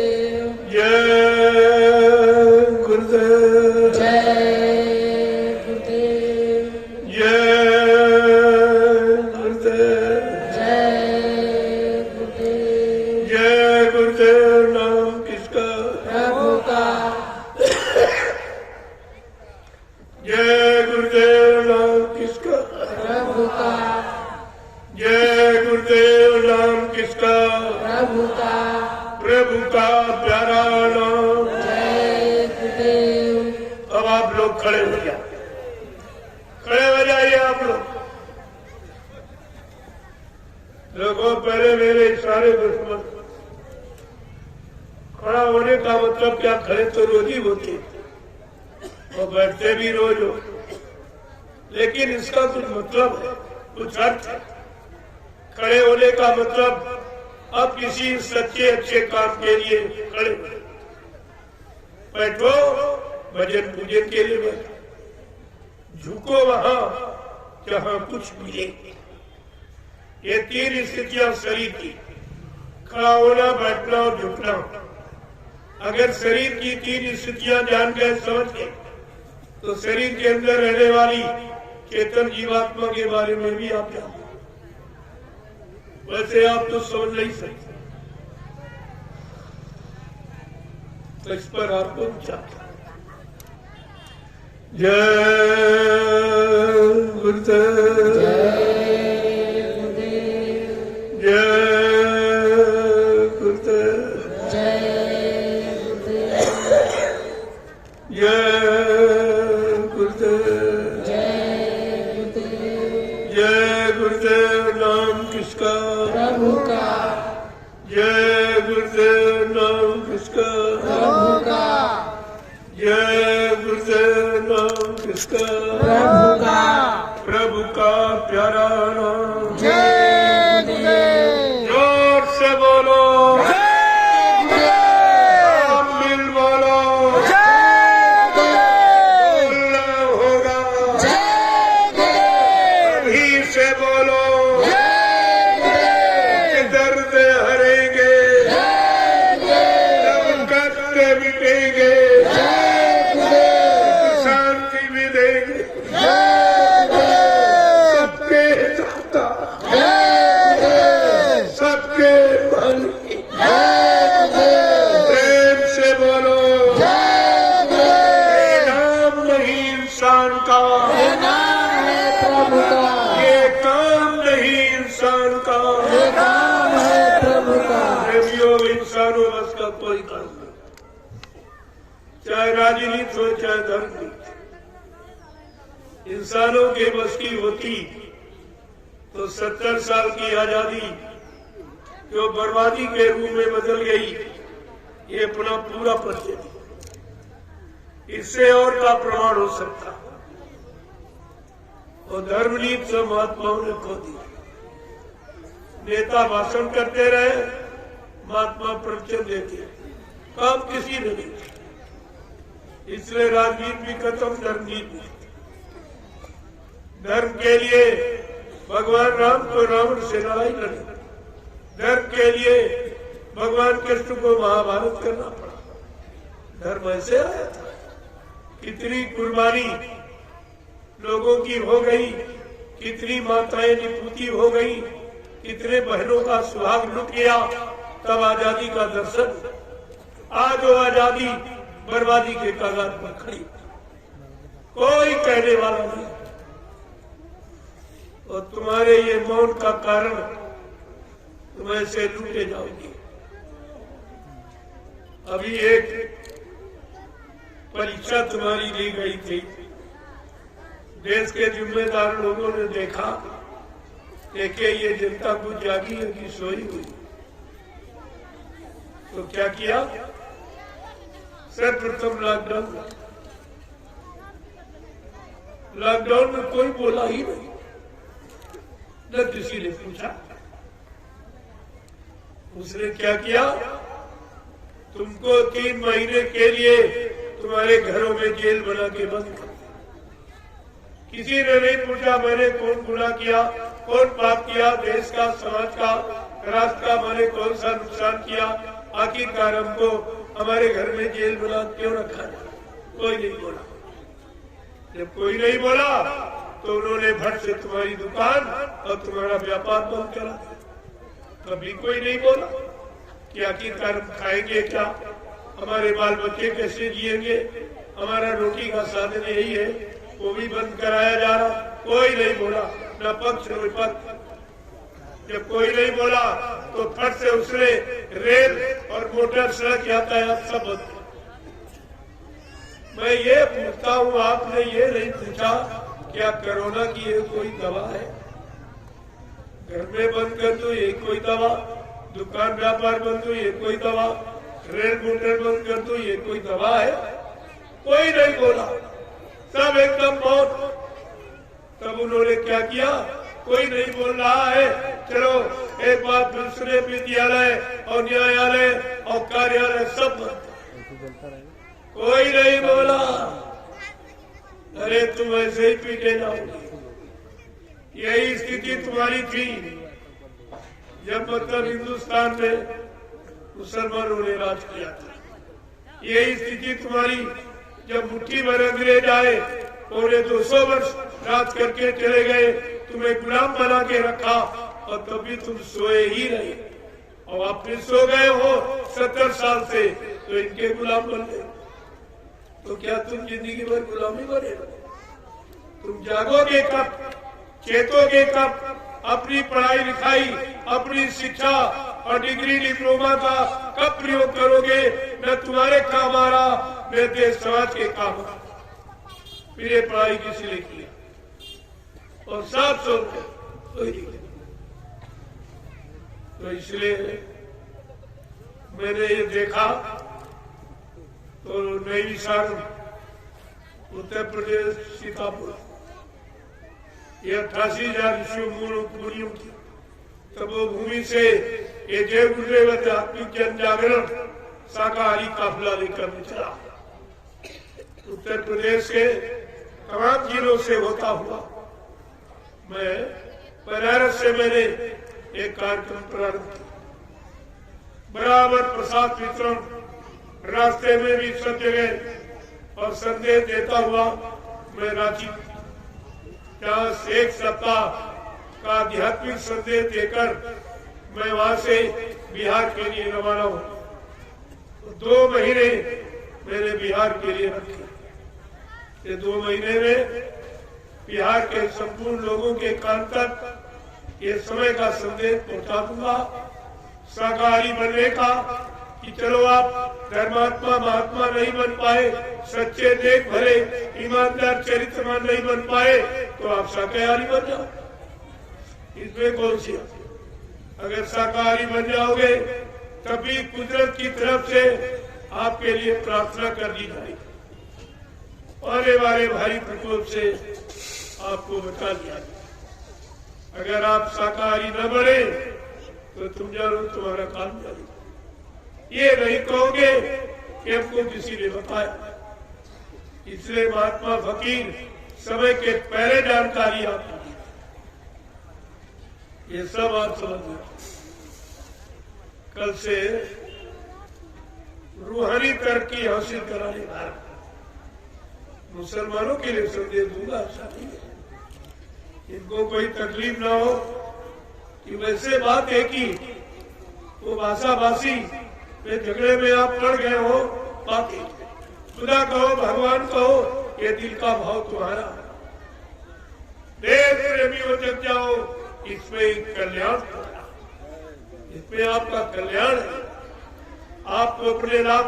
प्रभु का प्यारा नाम। अब आप लोग खड़े हो जाए, खड़े हो जाइए आप लोग। लोगों, पहले मेरे सारे दुश्मन, खड़ा होने का मतलब क्या? खड़े तो रोज ही होते और बैठते भी रोज हो, लेकिन इसका कुछ मतलब है, कुछ अर्थ है। खड़े होने का मतलब अब किसी सच्चे अच्छे काम के लिए खड़े हो। बैठो, भजन पूजन के लिए बैठो, झुको वहां जहां कुछ मिले। ये तीन स्थितियां शरीर की, खड़ा होना, बैठना और झुकना। अगर शरीर की तीन स्थितियां जान गए, समझ गए, तो शरीर के अंदर रहने वाली चेतन जीवात्मा के बारे में भी आप जानते। वैसे आप तो समझ नहीं सकते, तो इस पर आपको विचार। जय गुरुदेव, जय गुरुदेव, जय गुरुदेव, जय गुरुदेव। नाम किसका? प्रभु का। जय गुरुदेव। नाम किसका? प्रभु का। जय गुरुदेव। नाम किसका? प्रभु का। प्रभु का प्यारा नाम। जय गुरुदेव। जोर से बोलो, जय गुरुदेव। आप मिल बोलो, जय गुरुदेव। बोलना होगा, जय गुरुदेव। अभी से बोलो, जय गुरुदेव। दर्द हरेंगे, जय गुरुदेव। सब कष्ट मिटेंगे, जय गुरुदेव। शांति भी देंगे, जय गुरुदेव। सबके इंसान का, ये काम है प्रभु का। प्रेमियों इंसानों बस का कोई काम नहीं, चाहे राजनीति हो चाहे धर्म। इंसानों के बस की होती तो 70 साल की आजादी जो बर्बादी के रूप में बदल गई, ये अपना पूरा परिचय थी। इससे और का प्रमाण हो सकता। और धर्मनीति से महात्माओं ने खो दी। नेता भाषण करते रहे, महात्मा प्रवचन देते, काम किसी ने नहीं। इसलिए राजनीति भी खत्म, धर्मनीति भी। धर्म के लिए भगवान राम को रावण से लड़ाई लड़ी, धर्म के लिए भगवान कृष्ण को महाभारत करना पड़ा। धर्म ऐसे आया था। कितनी कुर्बानी लोगों की हो गई, कितनी माताएं निपुती हो गई, कितने बहनों का सुहाग लुट गया, तब आजादी का दर्शन। आज वो आजादी बर्बादी के कगार पर खड़ी, कोई कहने वाला नहीं। और तुम्हारे ये मौन का कारण तुम ऐसे लूटे जाओगे। अभी एक परीक्षा तुम्हारी ली गई थी। देश के जिम्मेदार लोगों ने देखा, देखे ये जनता कुछ जागी है कि सोई हुई। तो क्या किया? सर्वप्रथम लॉकडाउन में कोई बोला ही नहीं, न किसी ने पूछा। उसने क्या किया? तुमको 3 महीने के लिए तुम्हारे घरों में जेल बना के बंद कर दिया। किसी ने नहीं पूछा मैंने कौन गुनाह किया, कौन पाप किया, देश का, समाज का, राष्ट्र का मैंने कौन सा नुकसान किया, आखिरकार हमको हमारे घर में जेल बना क्यों रखा जाए? कोई नहीं बोला। जब कोई नहीं बोला तो उन्होंने भट से तुम्हारी दुकान और तुम्हारा व्यापार बंद करा दिया। कभी कोई नहीं बोला कि आखिरकार हम खाएंगे क्या, हमारे बाल बच्चे कैसे जिएंगे, हमारा रोटी का साधन यही है, वो भी बंद कराया जा रहा। कोई नहीं बोला, न पक्ष न विपक्ष। जब कोई नहीं बोला तो फट से उसने रेल और मोटर सड़क यातायात सब बंद। मैं ये पूछता हूँ, आपने ये नहीं पूछा क्या कोरोना की ये कोई दवा है? घर में बंद कर दो ये कोई दवा, दुकान व्यापार बंद हो ये कोई दवा, रेल मोटर बंद कर दो ये कोई दवा है? कोई नहीं बोला, सब एकदम मौन। तब उन्होंने क्या किया? कोई नहीं बोल रहा है, चलो एक बात दूसरे विद्यालय और न्यायालय और कार्यालय सब बंद। कोई नहीं बोला। अरे तुम ऐसे ही पीटे जाओगे। यही स्थिति तुम्हारी थी जब मतलब हिंदुस्तान में मुसलमानों ने राज किया था। यही स्थिति तुम्हारी जब मुट्ठी भर अंग्रेज आए, पौने 200 वर्ष राज करके चले गए, तुम्हें गुलाम बना के रखा और तभी तुम सोए ही रहे। और आप फिर सो गए हो 70 साल से, तो इनके गुलाम बन गए। तो क्या तुम जिंदगी भर गुलामी बने? तुम जागोगे कब, चेतोगे कब? अपनी पढ़ाई लिखाई, अपनी शिक्षा और डिग्री डिप्लोमा का कब प्रयोग करोगे? न तुम्हारे काम आ रहा, न देश समाज के काम आ। फिर ये पढ़ाई किस लिए किया? और 700 तो इसलिए मैंने ये देखा तो नई साल उत्तर प्रदेश सीतापुर, ये 88,000 ऋषियों मुनियों की तपोभूमि से ये जय गुरुदेव आध्यात्मिक जन जागरण शाकाहारी काफिला लेकर निकला। उत्तर प्रदेश के तमाम जिलों से होता हुआ मैं बनारस से मैंने एक कार्यक्रम प्रारंभ किया। बराबर प्रसाद वितरण रास्ते में भी सब जगह और संदेश देता हुआ मैं रांची जहाँ एक सप्ताह का आध्यात्मिक संदेश देकर मैं वहां से बिहार के लिए रवाना हूँ। तो 2 महीने मैंने बिहार के लिए रखे। ये 2 महीने में बिहार के संपूर्ण लोगों के कान तक ये समय का संदेश पहुंचा दूंगा शाकाहारी बनने का, कि चलो आप धर्मात्मा महात्मा नहीं बन पाए, सच्चे नेक भले ईमानदार चरित्रवान नहीं बन पाए, तो आप शाकाहारी बन जाओ। इसमें कौन सी, अगर शाकाहारी बन जाओगे तभी कुदरत की तरफ से आपके लिए प्रार्थना कर दी जाएगी, आने वाले भारी प्रकोप से आपको बचा दिया। अगर आप शाकाहारी न बने तो तुम जानो तुम्हारा काम जारी। ये नहीं कहोगे कि हमको किसी ने बताया। इसलिए महात्मा फकीर समय के पहले जानकारी आपको दी, ये सब आप समझ लो। कल से रूहानी तरक्की हासिल कराने वाला मुसलमानों के लिए संदेश दूंगा, ऐसा नहीं है। इनको कोई तकलीफ ना हो कि वैसे बात है कि वो भाषा भाषी झगड़े में आप पड़ गए हो, बाकी खुदा कहो भगवान कहो, ये दिल का भाव तुम्हारा। देश प्रेमी हो जग जाओ, इसमें कल्याण, इसमें आपका कल्याण है। आपको अपने लाभ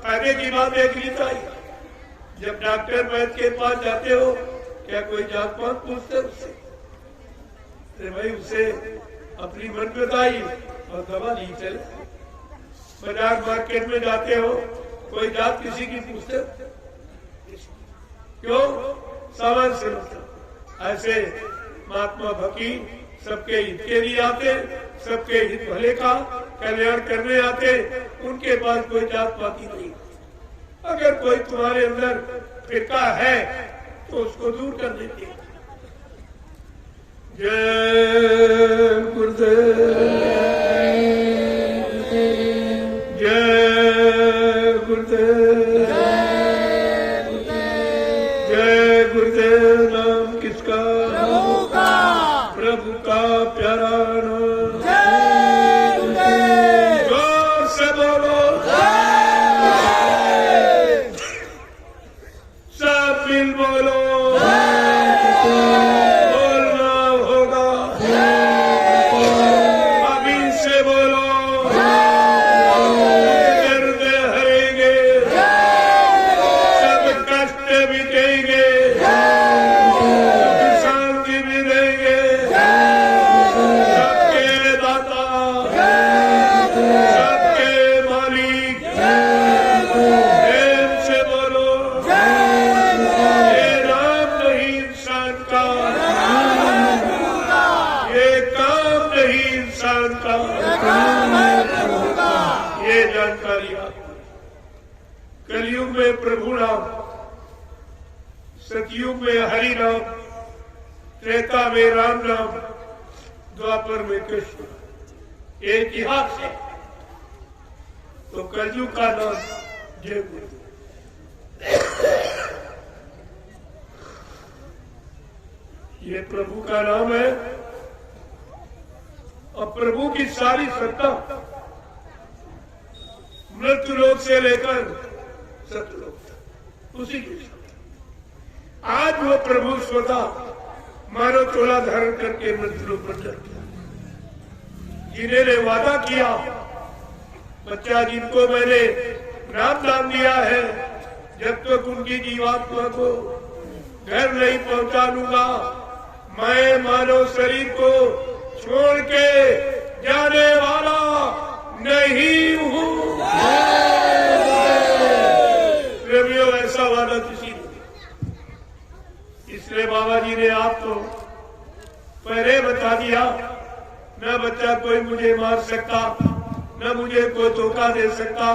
फायदे की बात देखनी चाहिए। जब डॉक्टर वैद्य के पास जाते हो, क्या कोई जात पात पूछते उससे? अरे भाई उसे अपनी मन बताई और दवा ली चले। बाजार मार्केट में जाते हो, कोई जात किसी की पूछते? क्यों? सामान से मतलब। ऐसे महात्मा फकीर सबके हित के लिए आते, सबके हित भले का कल्याण करने आते, उनके पास कोई जात पाती नहीं। अगर कोई तुम्हारे अंदर फिरका है तो उसको दूर कर देते। जय गुरुदेव, जय गुरुदेव, जय गुरुदेव। नाम किसका? प्रभु का, प्रभु का प्यारा नाम। जय गुरुदेव, जोर से बोलो, सब मिल बोलो, बोलना होगा, अभी से बोलो, दर्द हरेंगे, सब कष्ट मिटेंगे, सुख शांति मिलेंगे, सबके दाता, सबके मालिक, प्रेम से बोलो, ये नाम नहीं इंसान का, ये काम नहीं इंसान का, ये जानकारी आप। कलयुग में प्रभु नाम, सतयुग में हरि नाम, त्रेता में राम नाम, द्वापर में कृष्ण। ये इतिहास है। तो कलयुग का नाम जय गुरु। ये प्रभु का नाम है, और प्रभु की सारी सत्ता मृत्यु लोक से लेकर सतलोक तक उसी की सत्ता। आज वो प्रभु स्वतः मानव चोला धारण करके मृत्यु लोक पर चल गया। जिन्होंने वादा किया, बच्चा जिनको मैंने राम नाम दिया है, जब तक उनकी जीवात्मा को घर नहीं पहुंचा लूंगा, मैं मानव शरीर को छोड़ के जाने वाला नहीं हूं। प्रेमियों, ऐसा वादा किसी ने, इसलिए बाबा जी ने आपको पहले बता दिया, न बच्चा कोई मुझे मार सकता, न मुझे कोई धोखा दे सकता,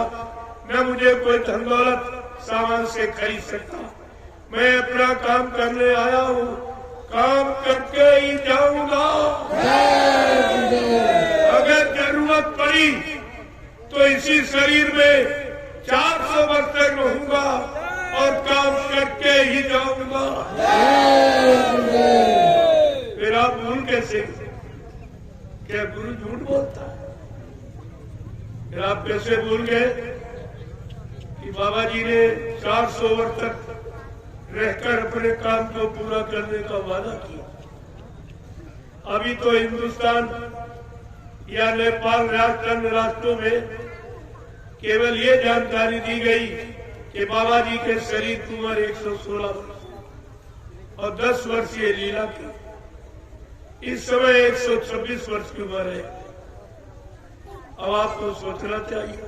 न मुझे कोई धन दौलत सामान से खरीद सकता। मैं अपना काम करने आया हूँ, काम करके ही जाऊंगा। अगर जरूरत पड़ी तो इसी शरीर में 400 वर्ष तक रहूंगा और काम करके ही जाऊंगा। फिर आप भूल कैसे? क्या गुरु झूठ बोलता है? फिर आप कैसे भूल गए कि बाबा जी ने 400 वर्ष तक रहकर अपने काम को पूरा करने का वादा किया? अभी तो हिंदुस्तान या नेपाल राष्ट्र अन्य राष्ट्रों में केवल ये जानकारी दी गई कि बाबा जी के शरीर की उम्र 116 वर्ष और 10 वर्षीय लीला की। इस समय 126 वर्ष की उम्र है। अब आपको सोचना चाहिए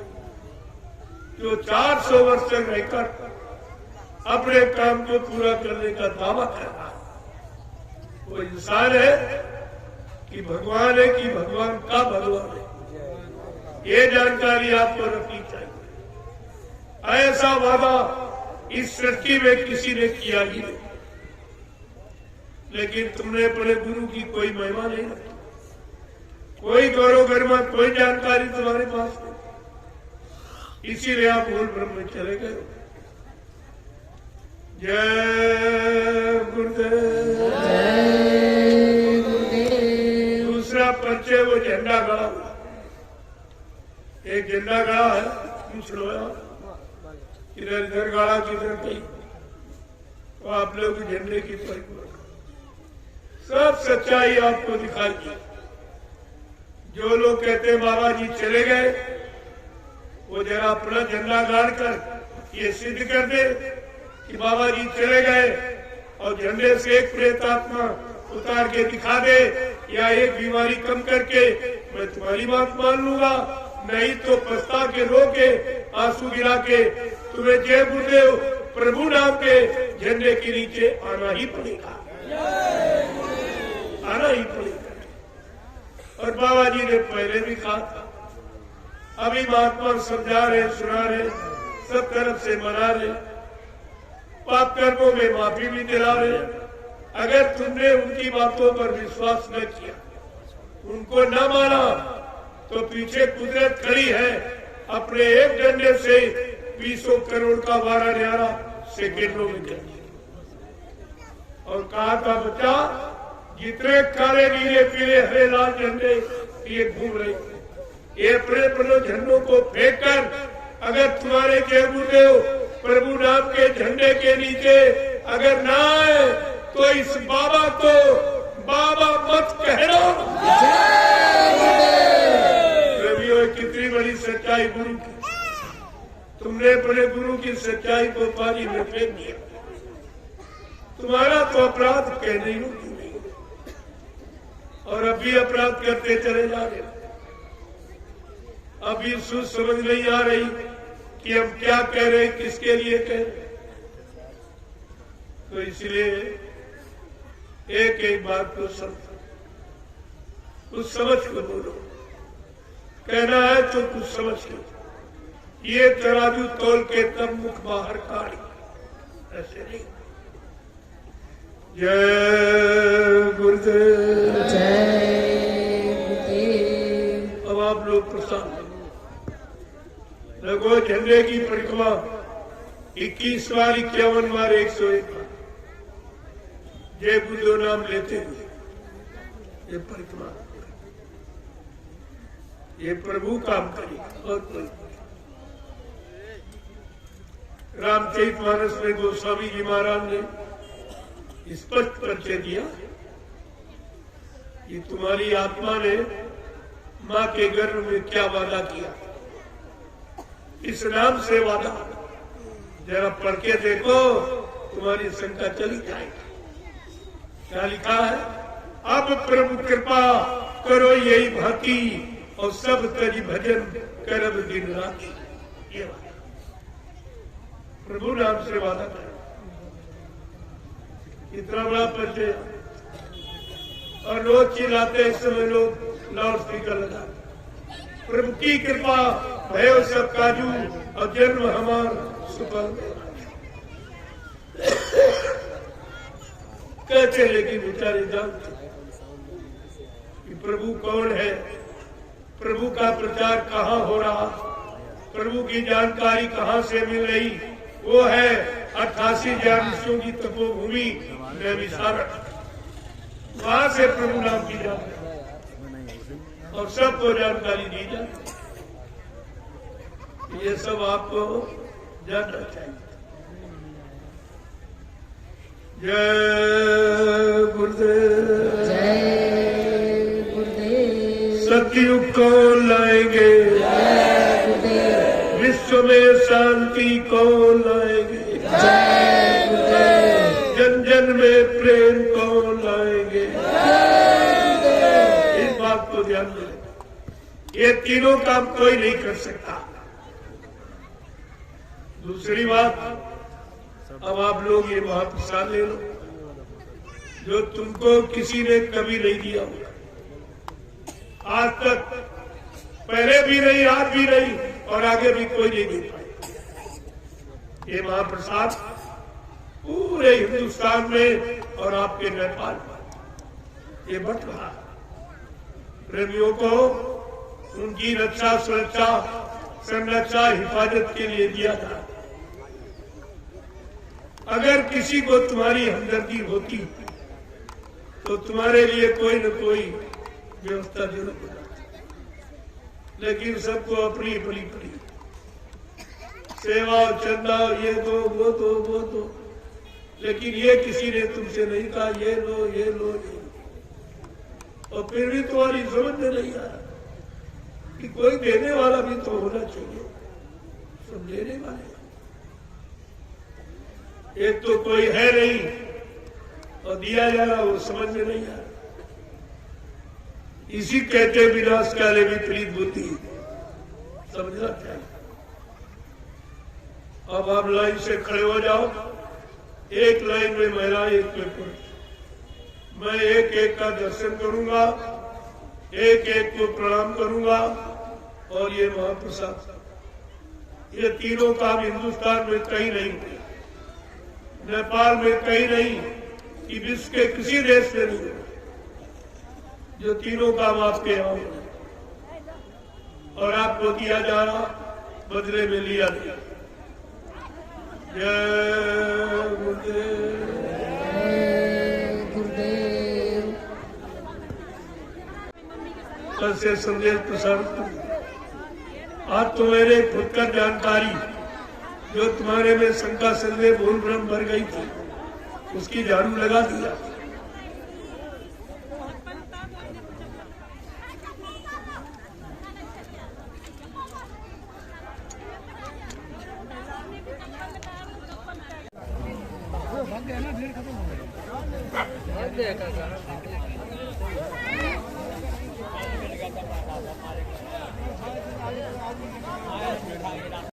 कि वो 400 वर्ष तक रहकर अपने काम को पूरा करने का दावा कर रहा है। वो इंसान है कि भगवान है कि भगवान का भगवान है, ये जानकारी आपको रखनी चाहिए। ऐसा वादा इस सृष्टि में किसी ने किया ही नहीं। लेकिन तुमने अपने गुरु की कोई महिमा नहीं रखी, कोई गौरव गरिमा, कोई जानकारी तुम्हारे पास नहीं, इसीलिए आप मूल ब्रह्म में चले गए। जय गुरुदेव। दूसरा परिचय वो झंडा गड़ा हुआ, एक झंडा गड़ा है, पूछ लो इधर इधर गाड़ा किधर कहीं, तो आप लोग झंडे की परिक्रमा सब सच्चाई आपको दिखाई दी। जो लोग कहते हैं बाबा जी चले गए, वो जरा अपना झंडा गाड़ कर ये सिद्ध कर दे कि बाबा जी चले गए और झंडे से एक प्रेतात्मा उतार के दिखा दे, या एक बीमारी कम करके मैं तुम्हारी बात मान लूंगा, नहीं तो पछता के रो के आंसू गिरा के तुम्हें जय गुरुदेव प्रभु नाम के झंडे के नीचे आना ही पड़ेगा, आना ही पड़ेगा। और बाबा जी ने पहले भी कहा था, अभी महात्मा समझा रहे, सुना रहे, सब तरफ से मना रहे, पाप कर्मों में माफी भी दिला रहे। अगर तुमने उनकी बातों पर विश्वास न किया, उनको न माना, तो पीछे कुदरत खड़ी है, अपने एक डंडे से 20 करोड़ का वारा न्यारा सेकेंडों में कर दिया। और कहा था बच्चा, जितने काले नीले पीले हरे लाल झंडे ये घूम रहे, ये अपने झंडों को फेंक कर अगर तुम्हारे जय गुरुदेव प्रभु नाम के झंडे के नीचे अगर ना आए, तो इस बाबा को बाबा मत कहना। कितनी बड़ी सच्चाई गुरु की, तुमने अपने गुरु की सच्चाई को पानी में फेंक दिया। तुम्हारा तो अपराध कहने ही नहीं, और अभी अपराध करते चले जा रहे। अभी सोच समझ नहीं आ रही कि हम क्या कह रहे, किसके लिए कह रहे। तो इसलिए एक एक बात को कुछ समझ कर बोलो, कहना है तो कुछ समझ लो। ये तराजू तोल के तब मुख बाहर काढ़ी, ऐसे नहीं। जय गुरुदेव। अब आप लोग प्रसन्न लगो। झंडे की परिक्रमा 21 बार 51 बार 101 बार जय गुरुदेव नाम लेते हुए ये परिक्रमा, ये प्रभु काम करेगा और कोई। रामचरितमानस में गोस्वामी जी महाराज ने स्पष्ट परिचय दिया कि तुम्हारी आत्मा ने मां के गर्भ में क्या वादा किया। इस नाम से वादा जरा पढ़ के देखो, तुम्हारी शंका चली जाएगी। क्या लिखा है? अब प्रभु कृपा करो यही भांति, और सब तज भजन करब दिन रात। ये वादा प्रभु नाम से वादा कर। इतना बड़ा परिचय, और रोज चिल्लाते इस समय लोग लाउड स्पीकर लगा, प्रभु की कृपा भयो सब काजू और जन्म हमार सुफल। कहते लेकिन बेचारे जानते कि प्रभु कौन है, प्रभु का प्रचार कहाँ हो रहा, प्रभु की जानकारी कहाँ से मिल रही। वो है 88 ऋषियों की तपोभूमि नैमिषारण्य, वहां से प्रभु नाम की जानकारी और सबको जानकारी दी जाती। ये सब आपको जानना चाहिए। जय गुरुदेव। सतयुग कौन लाएंगे, विश्व में शांति कौन लाएंगे, जन जन में प्रेम कौन लाएंगे। इस बात को ध्यान दें, ये तीनों काम कोई नहीं कर सकता। दूसरी बात, अब आप लोग ये महाप्रसाद ले लो जो तुमको किसी ने कभी नहीं दिया होगा आज तक, पहले भी नहीं, आज भी नहीं, और आगे भी कोई नहीं दे पाए। ये महाप्रसाद पूरे हिंदुस्तान में और आपके नेपाल में ये बट रहा है। प्रेमियों को उनकी रक्षा, सुरक्षा, संरक्षा, हिफाजत के लिए दिया था। अगर किसी को तुम्हारी हमदर्दी होती तो तुम्हारे लिए कोई न कोई व्यवस्था जरूर बनाती, लेकिन सबको अपनी अपनी पड़ी सेवा, चंदा, ये दो, वो दो, वो दो, लेकिन ये किसी ने तुमसे नहीं कहा ये लो, ये लो, ये लो। और फिर भी तुम्हारी समझ में नहीं आया कि कोई देने वाला भी तो होना चाहिए, सब लेने वाले। एक तो कोई है नहीं और दिया जा रहा, वो समझ में नहीं आ रहा। इसी कहते विनाश काले विपरीत बुद्धि, समझना चाहिए। अब आप लाइन से खड़े हो जाओ, एक लाइन में महिला, एक में पुरुष। मैं एक एक का दर्शन करूंगा, एक एक को प्रणाम करूंगा, और ये महाप्रसाद, ये तीनों काम हिंदुस्तान में कहीं नहीं हुए, नेपाल में कहीं नहीं, कि विश्व के किसी देश में नहीं हुए जो तीनों काम आपके यहाँ हुए, और आपको दिया जा रहा, बदले में लिया गया। जय गुरुदेव। कल से संदेश प्रसारित, आज तो मेरे खुद का जानकारी जो तुम्हारे में शंका संदेह भूल भ्रम भर गई थी, उसकी झाड़ू लगा दिया।